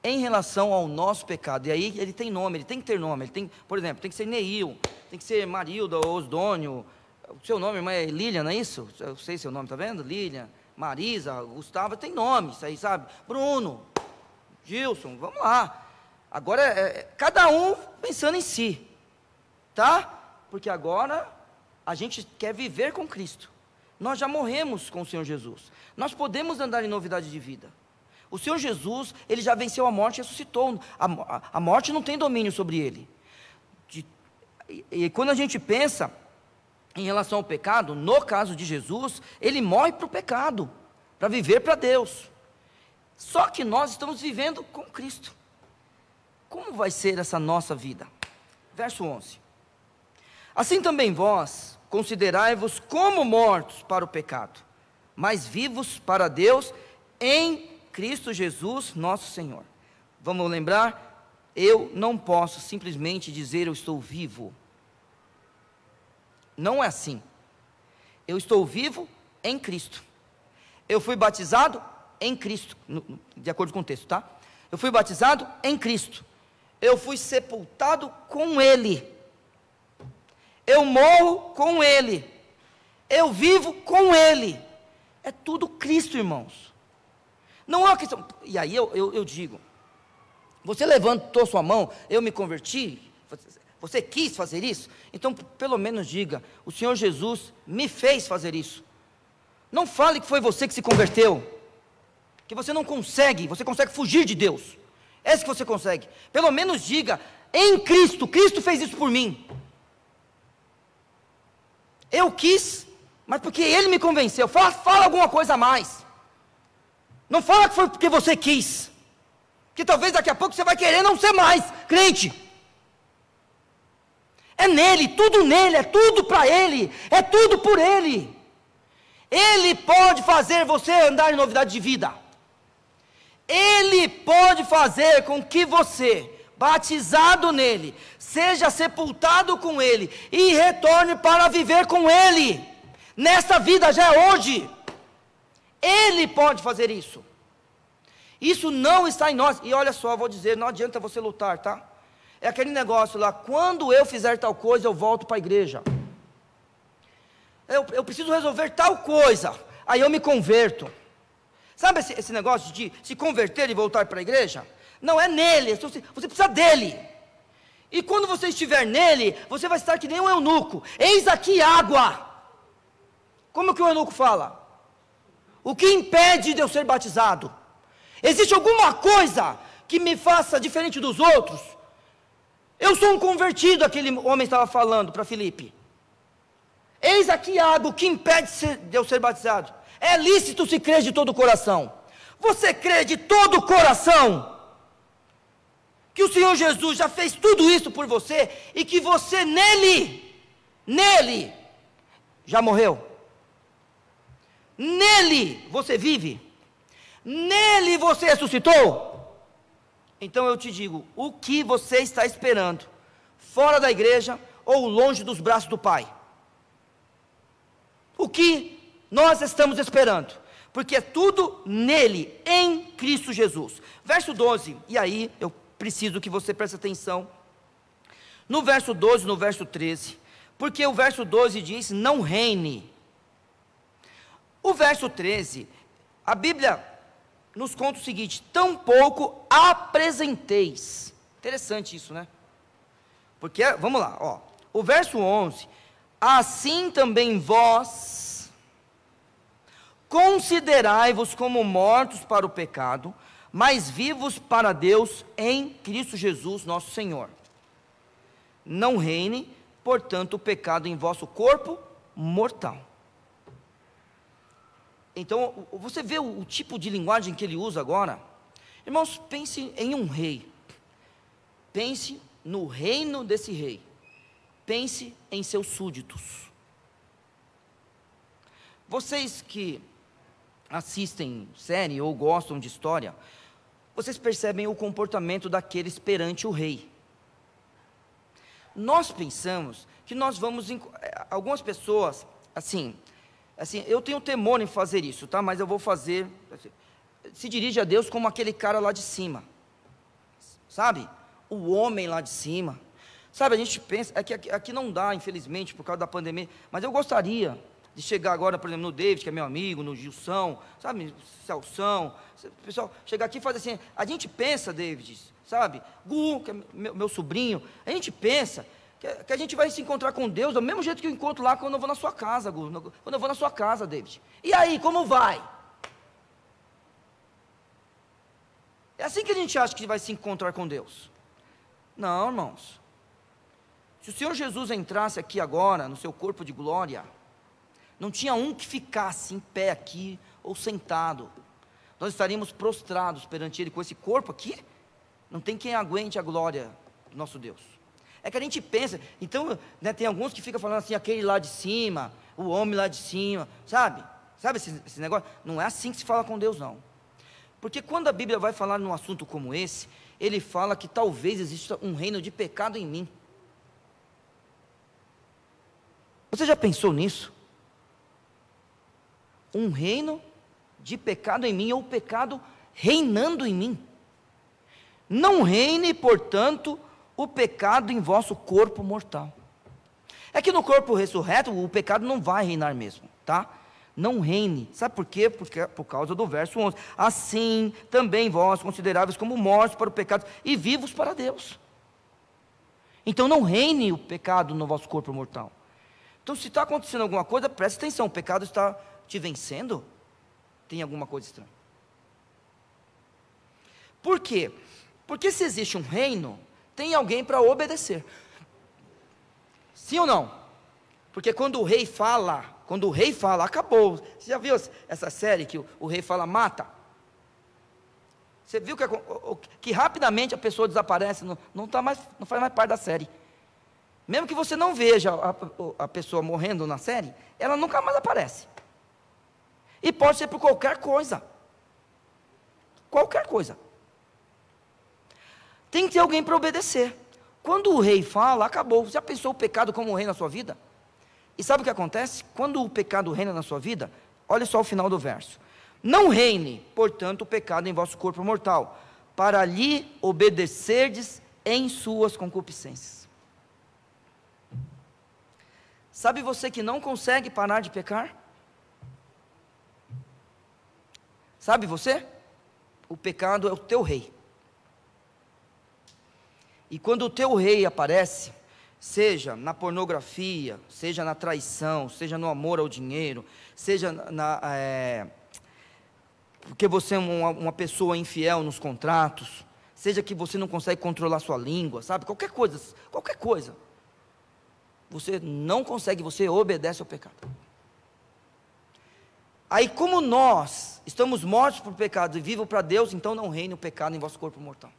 Speaker 1: em relação ao nosso pecado, e aí ele tem nome, ele tem que ter nome, ele tem, por exemplo, tem que ser Neil, tem que ser Marilda ou Osdônio. O seu nome, irmã, é Lilian, não é isso? Eu sei seu nome, tá vendo? Lilian, Marisa, Gustavo, tem nome, isso aí, sabe? Bruno, Gilson, vamos lá. Agora, cada um pensando em si, tá? Porque agora a gente quer viver com Cristo. Nós já morremos com o Senhor Jesus. Nós podemos andar em novidade de vida. O Senhor Jesus, ele já venceu a morte e ressuscitou. A morte não tem domínio sobre ele. E quando a gente pensa em relação ao pecado, no caso de Jesus, ele morre para o pecado, para viver para Deus. Só que nós estamos vivendo com Cristo. Como vai ser essa nossa vida? Verso 11. Assim também vós, considerai-vos como mortos para o pecado, mas vivos para Deus em Cristo Jesus, nosso Senhor. Vamos lembrar? Eu não posso simplesmente dizer eu estou vivo. Não é assim. Eu estou vivo em Cristo. Eu fui batizado em Cristo, de acordo com o texto, tá? Eu fui batizado em Cristo. Eu fui sepultado com Ele. Eu morro com Ele. Eu vivo com Ele. É tudo Cristo, irmãos. Não é uma questão. E aí eu digo, você levantou sua mão, eu me converti, você quis fazer isso? Então, pelo menos diga, o Senhor Jesus me fez fazer isso. Não fale que foi você que se converteu, que você não consegue, você consegue fugir de Deus. É isso que você consegue. Pelo menos diga, em Cristo, Cristo fez isso por mim. Eu quis, mas porque Ele me convenceu. Fala alguma coisa a mais. Não fala que foi porque você quis, que talvez daqui a pouco você vai querer não ser mais crente. É nele, tudo nele, é tudo para Ele, é tudo por Ele. Ele pode fazer você andar em novidade de vida. Ele pode fazer com que você, batizado nele, seja sepultado com Ele e retorne para viver com Ele. Nesta vida já é hoje. Ele pode fazer isso. Isso não está em nós. E olha só, vou dizer, não adianta você lutar, tá? É aquele negócio lá, quando eu fizer tal coisa, eu volto para a igreja. Eu preciso resolver tal coisa, aí eu me converto. Sabe esse negócio de se converter e voltar para a igreja? Não, é nele, você precisa dele. E quando você estiver nele, você vai estar que nem um eunuco. Eis aqui água. Como que o eunuco fala? O que impede de eu ser batizado? Existe alguma coisa que me faça diferente dos outros? Eu sou um convertido, aquele homem estava falando para Filipe. Eis aqui água, o que impede de eu ser batizado? É lícito se crer de todo o coração. Você crê de todo o coração que o Senhor Jesus já fez tudo isso por você e que você nele, já morreu? Nele você vive? Nele você ressuscitou? Então eu te digo, o que você está esperando? Fora da igreja ou longe dos braços do Pai? O que nós estamos esperando? Porque é tudo nele, em Cristo Jesus. Verso 12, e aí eu preciso que você preste atenção. No verso 12, no verso 13, porque o verso 12 diz, não reine. O verso 13, a Bíblia nos conta o seguinte, tampouco apresenteis. Interessante isso, né? Porque, vamos lá, ó, o verso 11, assim também vós, considerai-vos como mortos para o pecado, mas vivos para Deus em Cristo Jesus nosso Senhor. Não reine, portanto, o pecado em vosso corpo mortal. Então, você vê o tipo de linguagem que ele usa agora? Irmãos, pense em um rei. Pense no reino desse rei. Pense em seus súditos. Vocês que assistem série ou gostam de história, vocês percebem o comportamento daqueles perante o rei. Nós pensamos que nós vamos... Algumas pessoas, assim, eu tenho temor em fazer isso, tá? Mas eu vou fazer... Se dirige a Deus como aquele cara lá de cima. Sabe? O homem lá de cima. Sabe, a gente pensa... É que aqui não dá, infelizmente, por causa da pandemia. Mas eu gostaria de chegar agora, por exemplo, no David, que é meu amigo, no Gilson, sabe? Celção. Pessoal, chegar aqui e fazer assim... A gente pensa, David, sabe? Gu, que é meu sobrinho. A gente pensa... que a gente vai se encontrar com Deus do mesmo jeito que eu encontro lá quando eu vou na sua casa, Gu, quando eu vou na sua casa, David. E aí, como vai? É assim que a gente acha que vai se encontrar com Deus. Não, irmãos. Se o Senhor Jesus entrasse aqui agora, no seu corpo de glória, não tinha um que ficasse em pé aqui, ou sentado. Nós estaríamos prostrados perante Ele com esse corpo aqui. Não tem quem aguente a glória do nosso Deus. É que a gente pensa, então, né, tem alguns que ficam falando assim, aquele lá de cima, o homem lá de cima, sabe? Sabe esse negócio? Não é assim que se fala com Deus, não. Porque quando a Bíblia vai falar num assunto como esse, ele fala que talvez exista um reino de pecado em mim. Você já pensou nisso? Um reino de pecado em mim, ou pecado reinando em mim. Não reine, portanto, o pecado em vosso corpo mortal. É que no corpo ressurreto, o pecado não vai reinar mesmo, tá? não reine. Sabe por quê? Porque, por causa do verso 11. Assim, também vós, consideráveis como mortos para o pecado e vivos para Deus. Então, não reine o pecado no vosso corpo mortal. Então, se está acontecendo alguma coisa, preste atenção, o pecado está te vencendo? Tem alguma coisa estranha. Por quê? Porque se existe um reino, tem alguém para obedecer. Sim ou não? Porque quando o rei fala, acabou. Você já viu essa série que o rei fala, mata? Você viu que rapidamente a pessoa desaparece, não faz mais parte da série. Mesmo que você não veja a pessoa morrendo na série, ela nunca mais aparece. E pode ser por qualquer coisa. Qualquer coisa. Tem que ter alguém para obedecer. Quando o rei fala, acabou. Já pensou o pecado como reina na sua vida? E sabe o que acontece? Quando o pecado reina na sua vida, olha só o final do verso. Não reine, portanto, o pecado em vosso corpo mortal, para lhe obedecerdes em suas concupiscências. Sabe você que não consegue parar de pecar? Sabe você? O pecado é o teu rei. E quando o teu rei aparece, seja na pornografia, seja na traição, seja no amor ao dinheiro, seja porque você é uma pessoa infiel nos contratos, seja que você não consegue controlar sua língua, sabe? Qualquer coisa. Você não consegue, você obedece ao pecado. Aí, como nós estamos mortos por pecado e vivos para Deus, então não reine o pecado em vosso corpo mortal.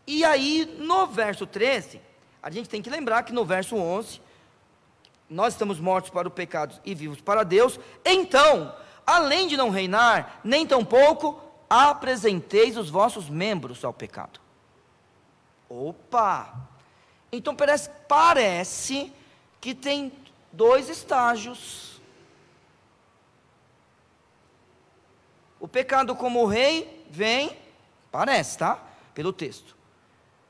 Speaker 1: E aí, no verso 13, a gente tem que lembrar que no verso 11, nós estamos mortos para o pecado e vivos para Deus, então, além de não reinar, nem tampouco apresenteis os vossos membros ao pecado. Opa! Então parece que tem dois estágios. O pecado como rei vem, parece, tá? Pelo texto.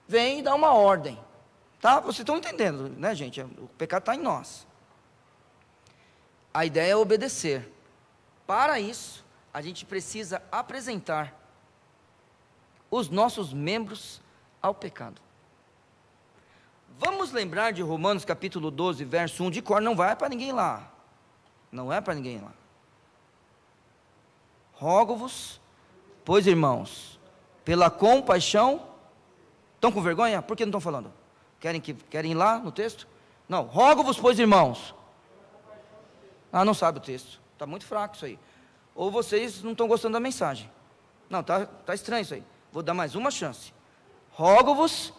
Speaker 1: Vem e dá uma ordem. Tá? Vocês estão entendendo, né, gente? O pecado está em nós. A ideia é obedecer. Para isso, a gente precisa apresentar os nossos membros ao pecado. Vamos lembrar de Romanos capítulo 12, verso 1 de cor, não vai para ninguém lá. Não é para ninguém lá. Rogo-vos, pois irmãos, pela compaixão. Estão com vergonha? Por que não estão falando? Querem ir lá no texto? Não, rogo-vos, pois irmãos. Ah, não sabe o texto. Está muito fraco isso aí. Ou vocês não estão gostando da mensagem. Não, tá estranho isso aí. Vou dar mais uma chance. Rogo-vos,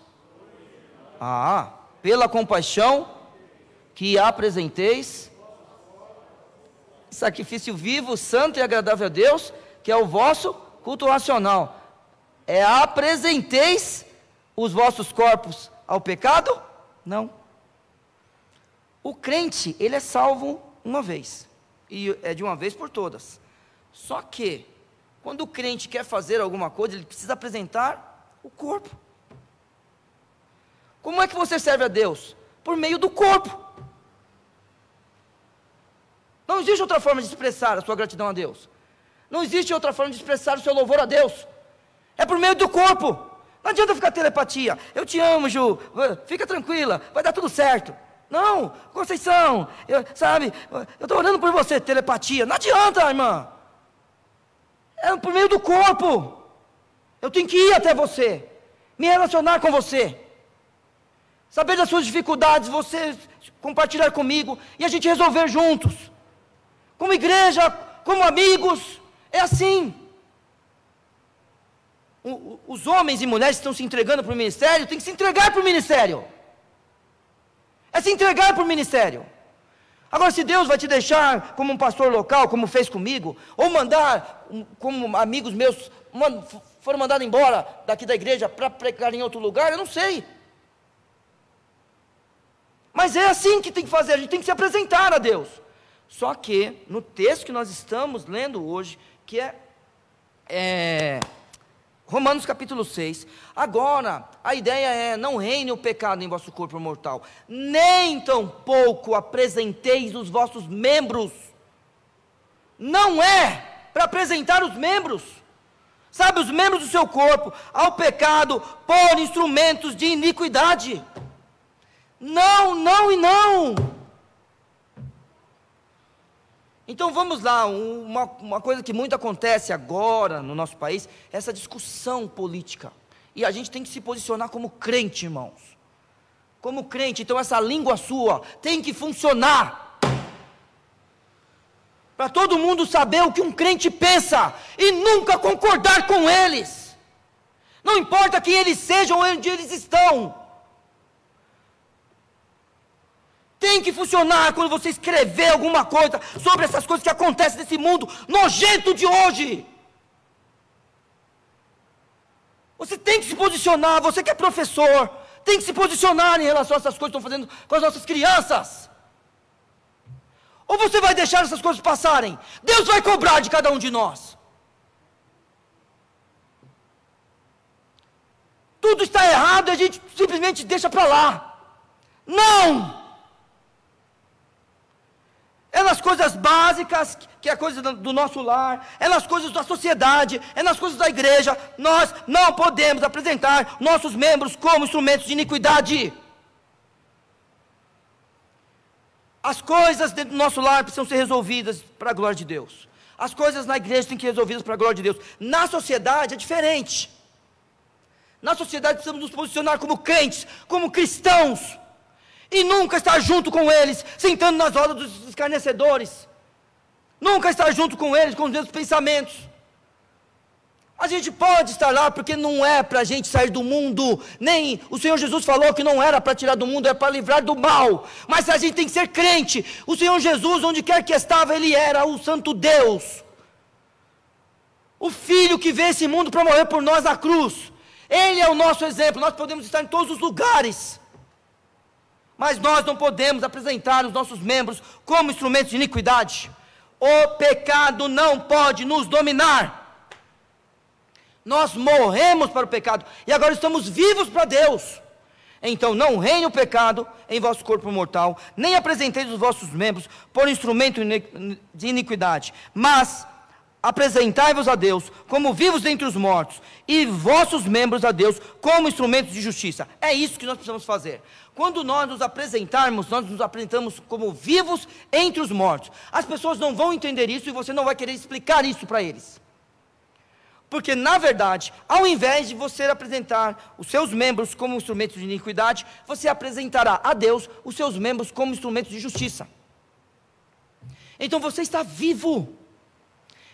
Speaker 1: pela compaixão, que apresenteis sacrifício vivo, santo e agradável a Deus, que é o vosso culto racional. Apresenteis os vossos corpos ao pecado? Não. O crente, ele é salvo uma vez, e é de uma vez por todas. Só que, quando o crente quer fazer alguma coisa, ele precisa apresentar o corpo. Como é que você serve a Deus? Por meio do corpo. Não existe outra forma de expressar a sua gratidão a Deus. Não existe outra forma de expressar o seu louvor a Deus. É por meio do corpo. Não adianta ficar telepatia. Eu te amo, Ju. Fica tranquila, vai dar tudo certo. Não, Conceição, eu estou orando por você, telepatia. Não adianta, irmã. É por meio do corpo. Eu tenho que ir até você, me relacionar com você, saber das suas dificuldades, você compartilhar comigo e a gente resolver juntos. Como igreja, como amigos, é assim. Os homens e mulheres que estão se entregando para o ministério, tem que se entregar para o ministério. É se entregar para o ministério. Agora, se Deus vai te deixar como um pastor local, como fez comigo, ou mandar, como amigos meus foram mandados embora daqui da igreja para pregar em outro lugar, eu não sei. Mas é assim que tem que fazer, a gente tem que se apresentar a Deus. Só que, no texto que nós estamos lendo hoje, que é Romanos capítulo 6. Agora, a ideia é: não reine o pecado em vosso corpo mortal, nem tampouco apresenteis os vossos membros. Não é para apresentar os membros, sabe, os membros do seu corpo, ao pecado, por instrumentos de iniquidade. Não, não e não. Então vamos lá, uma coisa que muito acontece agora no nosso país, é essa discussão política, e a gente tem que se posicionar como crente, irmãos, como crente. Então essa língua sua tem que funcionar, para todo mundo saber o que um crente pensa, e nunca concordar com eles, não importa quem eles sejam ou onde eles estão. Tem que funcionar quando você escrever alguma coisa sobre essas coisas que acontecem nesse mundo nojento de hoje. Você tem que se posicionar, você que é professor, tem que se posicionar em relação a essas coisas que estão fazendo com as nossas crianças. Ou você vai deixar essas coisas passarem? Deus vai cobrar de cada um de nós. Tudo está errado e a gente simplesmente deixa para lá. Não! É nas coisas básicas, que é a coisa do nosso lar, é nas coisas da sociedade, é nas coisas da igreja. Nós não podemos apresentar nossos membros como instrumentos de iniquidade. As coisas dentro do nosso lar precisam ser resolvidas para a glória de Deus. As coisas na igreja têm que ser resolvidas para a glória de Deus. Na sociedade é diferente. Na sociedade precisamos nos posicionar como crentes, como cristãos, e nunca estar junto com eles, sentando nas rodas dos escarnecedores, nunca estar junto com eles, com os mesmos pensamentos. A gente pode estar lá, porque não é para a gente sair do mundo, nem o Senhor Jesus falou que não era para tirar do mundo, é para livrar do mal, mas a gente tem que ser crente. O Senhor Jesus, onde quer que estava, Ele era o Santo Deus, o Filho que veio esse mundo para morrer por nós na cruz. Ele é o nosso exemplo. Nós podemos estar em todos os lugares, mas nós não podemos apresentar os nossos membros como instrumentos de iniquidade. O pecado não pode nos dominar. Nós morremos para o pecado e agora estamos vivos para Deus. Então não reine o pecado em vosso corpo mortal, nem apresenteis os vossos membros por instrumento de iniquidade, mas apresentai-vos a Deus como vivos dentre os mortos, e vossos membros a Deus como instrumentos de justiça. É isso que nós precisamos fazer. Quando nós nos apresentarmos, nós nos apresentamos como vivos entre os mortos. As pessoas não vão entender isso e você não vai querer explicar isso para eles. Porque, na verdade, ao invés de você apresentar os seus membros como instrumentos de iniquidade, você apresentará a Deus os seus membros como instrumentos de justiça. Então você está vivo.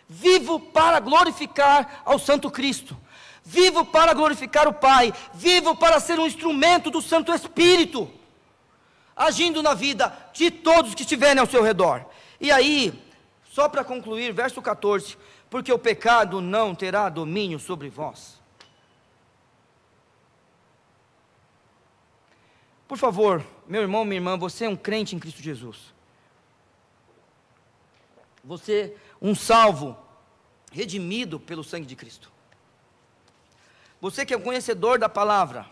Speaker 1: Vivo para glorificar ao Santo Cristo. Vivo para glorificar o Pai, vivo para ser um instrumento do Santo Espírito, agindo na vida de todos que estiverem ao seu redor. E aí, só para concluir, verso 14, porque o pecado não terá domínio sobre vós. Por favor, meu irmão, minha irmã, você é um crente em Cristo Jesus. Você, um salvo, redimido pelo sangue de Cristo. Você que é conhecedor da palavra,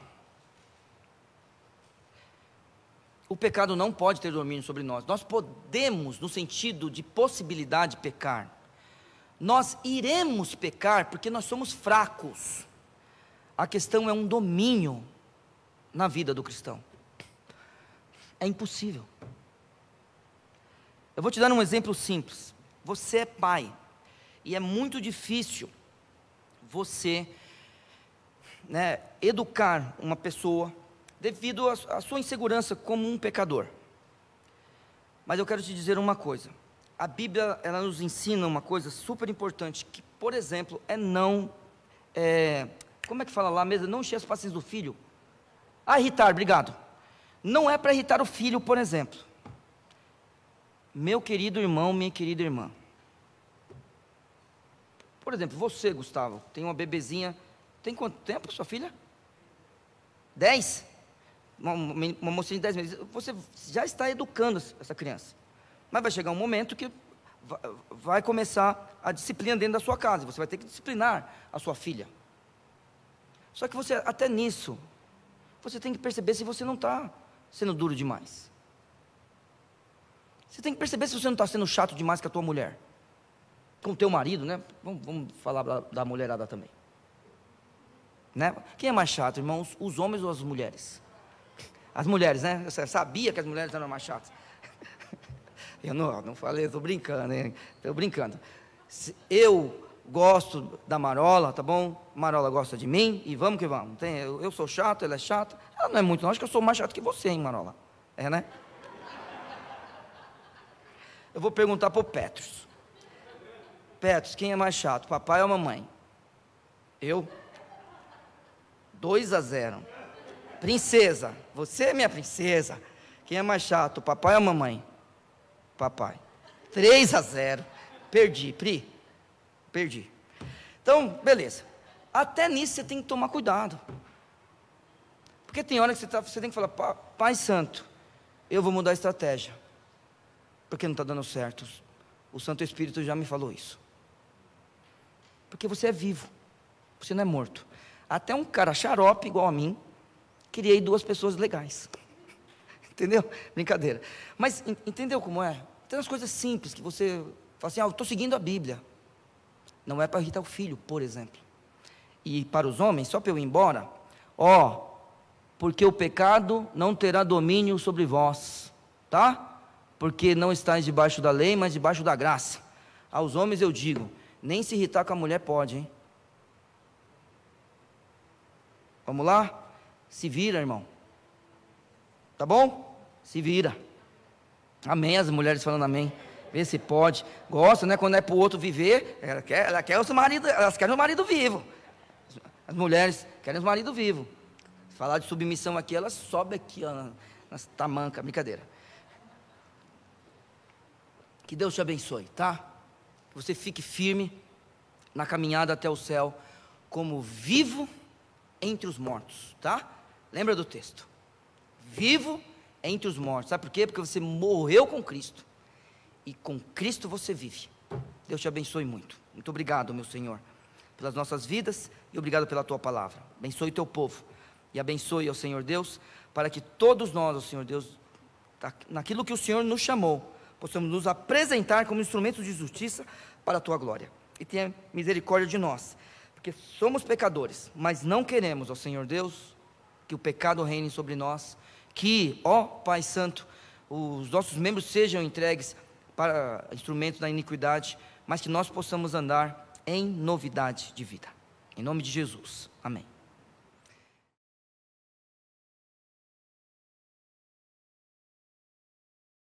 Speaker 1: o pecado não pode ter domínio sobre nós. Nós podemos, no sentido de possibilidade, pecar. Nós iremos pecar porque nós somos fracos. A questão é um domínio na vida do cristão. É impossível. Eu vou te dar um exemplo simples. Você é pai, e é muito difícil você educar uma pessoa devido à sua insegurança como um pecador. Mas eu quero te dizer uma coisa. A Bíblia, ela nos ensina uma coisa super importante, que, por exemplo, como é que fala lá mesmo? Não encher as paciências do filho. Irritar, obrigado. Não é para irritar o filho, por exemplo. Meu querido irmão, minha querida irmã. Por exemplo, você, Gustavo, tem uma bebezinha. Tem quanto tempo, sua filha? 10? Uma mocinha de 10 meses. Você já está educando essa criança. Mas vai chegar um momento que vai começar a disciplina dentro da sua casa. Você vai ter que disciplinar a sua filha. Só que você, até nisso, você tem que perceber se você não está sendo duro demais. Você tem que perceber se você não está sendo chato demais com a tua mulher. Com o teu marido, né? Vamos falar da mulherada também. Né? Quem é mais chato, irmãos? Os homens ou as mulheres? As mulheres, né? Eu sabia que as mulheres eram mais chatas. Eu não falei, estou brincando, hein? Estou brincando. Eu gosto da Marola, tá bom? Marola gosta de mim e vamos que vamos. Eu sou chato, ela é chata. Ela não é muito, não. Acho que eu sou mais chato que você, hein, Marola? É, né? Eu vou perguntar para o Petros. Petros, quem é mais chato, papai ou mamãe? Eu? 2-0. Princesa, você é minha princesa. Quem é mais chato, papai ou mamãe? Papai. 3-0. Perdi, Pri. Perdi. Então, beleza. Até nisso você tem que tomar cuidado. Porque tem hora que você tem que falar, Pai Santo, eu vou mudar a estratégia. Porque não está dando certo. O Santo Espírito já me falou isso. Porque você é vivo. Você não é morto. Até um cara xarope igual a mim, criei 2 pessoas legais. Entendeu? Brincadeira. Mas entendeu como é? Tem umas coisas simples que você fala assim, eu estou seguindo a Bíblia. Não é para irritar o filho, por exemplo. E para os homens, só para eu ir embora, porque o pecado não terá domínio sobre vós, tá? Porque não estáis debaixo da lei, mas debaixo da graça. Aos homens eu digo, nem se irritar com a mulher pode, hein? Vamos lá? Se vira, irmão. Tá bom? Se vira. Amém, as mulheres falando amém. Vê se pode. Gosta, né? Quando é para o outro viver, ela quer os maridos, elas querem o marido vivo. As mulheres querem os maridos vivos. Falar de submissão aqui, ela sobe aqui, ó, nas tamancas, brincadeira. Que Deus te abençoe, tá? Que você fique firme na caminhada até o céu, como vivo entre os mortos, tá? Lembra do texto? Vivo entre os mortos. Sabe por quê? Porque você morreu com Cristo. E com Cristo você vive. Deus te abençoe muito. Muito obrigado, meu Senhor, pelas nossas vidas e obrigado pela tua palavra. Abençoe o teu povo e abençoe, ó Senhor Deus, para que todos nós, ó Senhor Deus, naquilo que o Senhor nos chamou, possamos nos apresentar como instrumentos de justiça para a tua glória. E tenha misericórdia de nós, porque somos pecadores, mas não queremos, ó Senhor Deus, que o pecado reine sobre nós, que, ó Pai Santo, os nossos membros sejam entregues para instrumentos da iniquidade, mas que nós possamos andar em novidade de vida. Em nome de Jesus. Amém.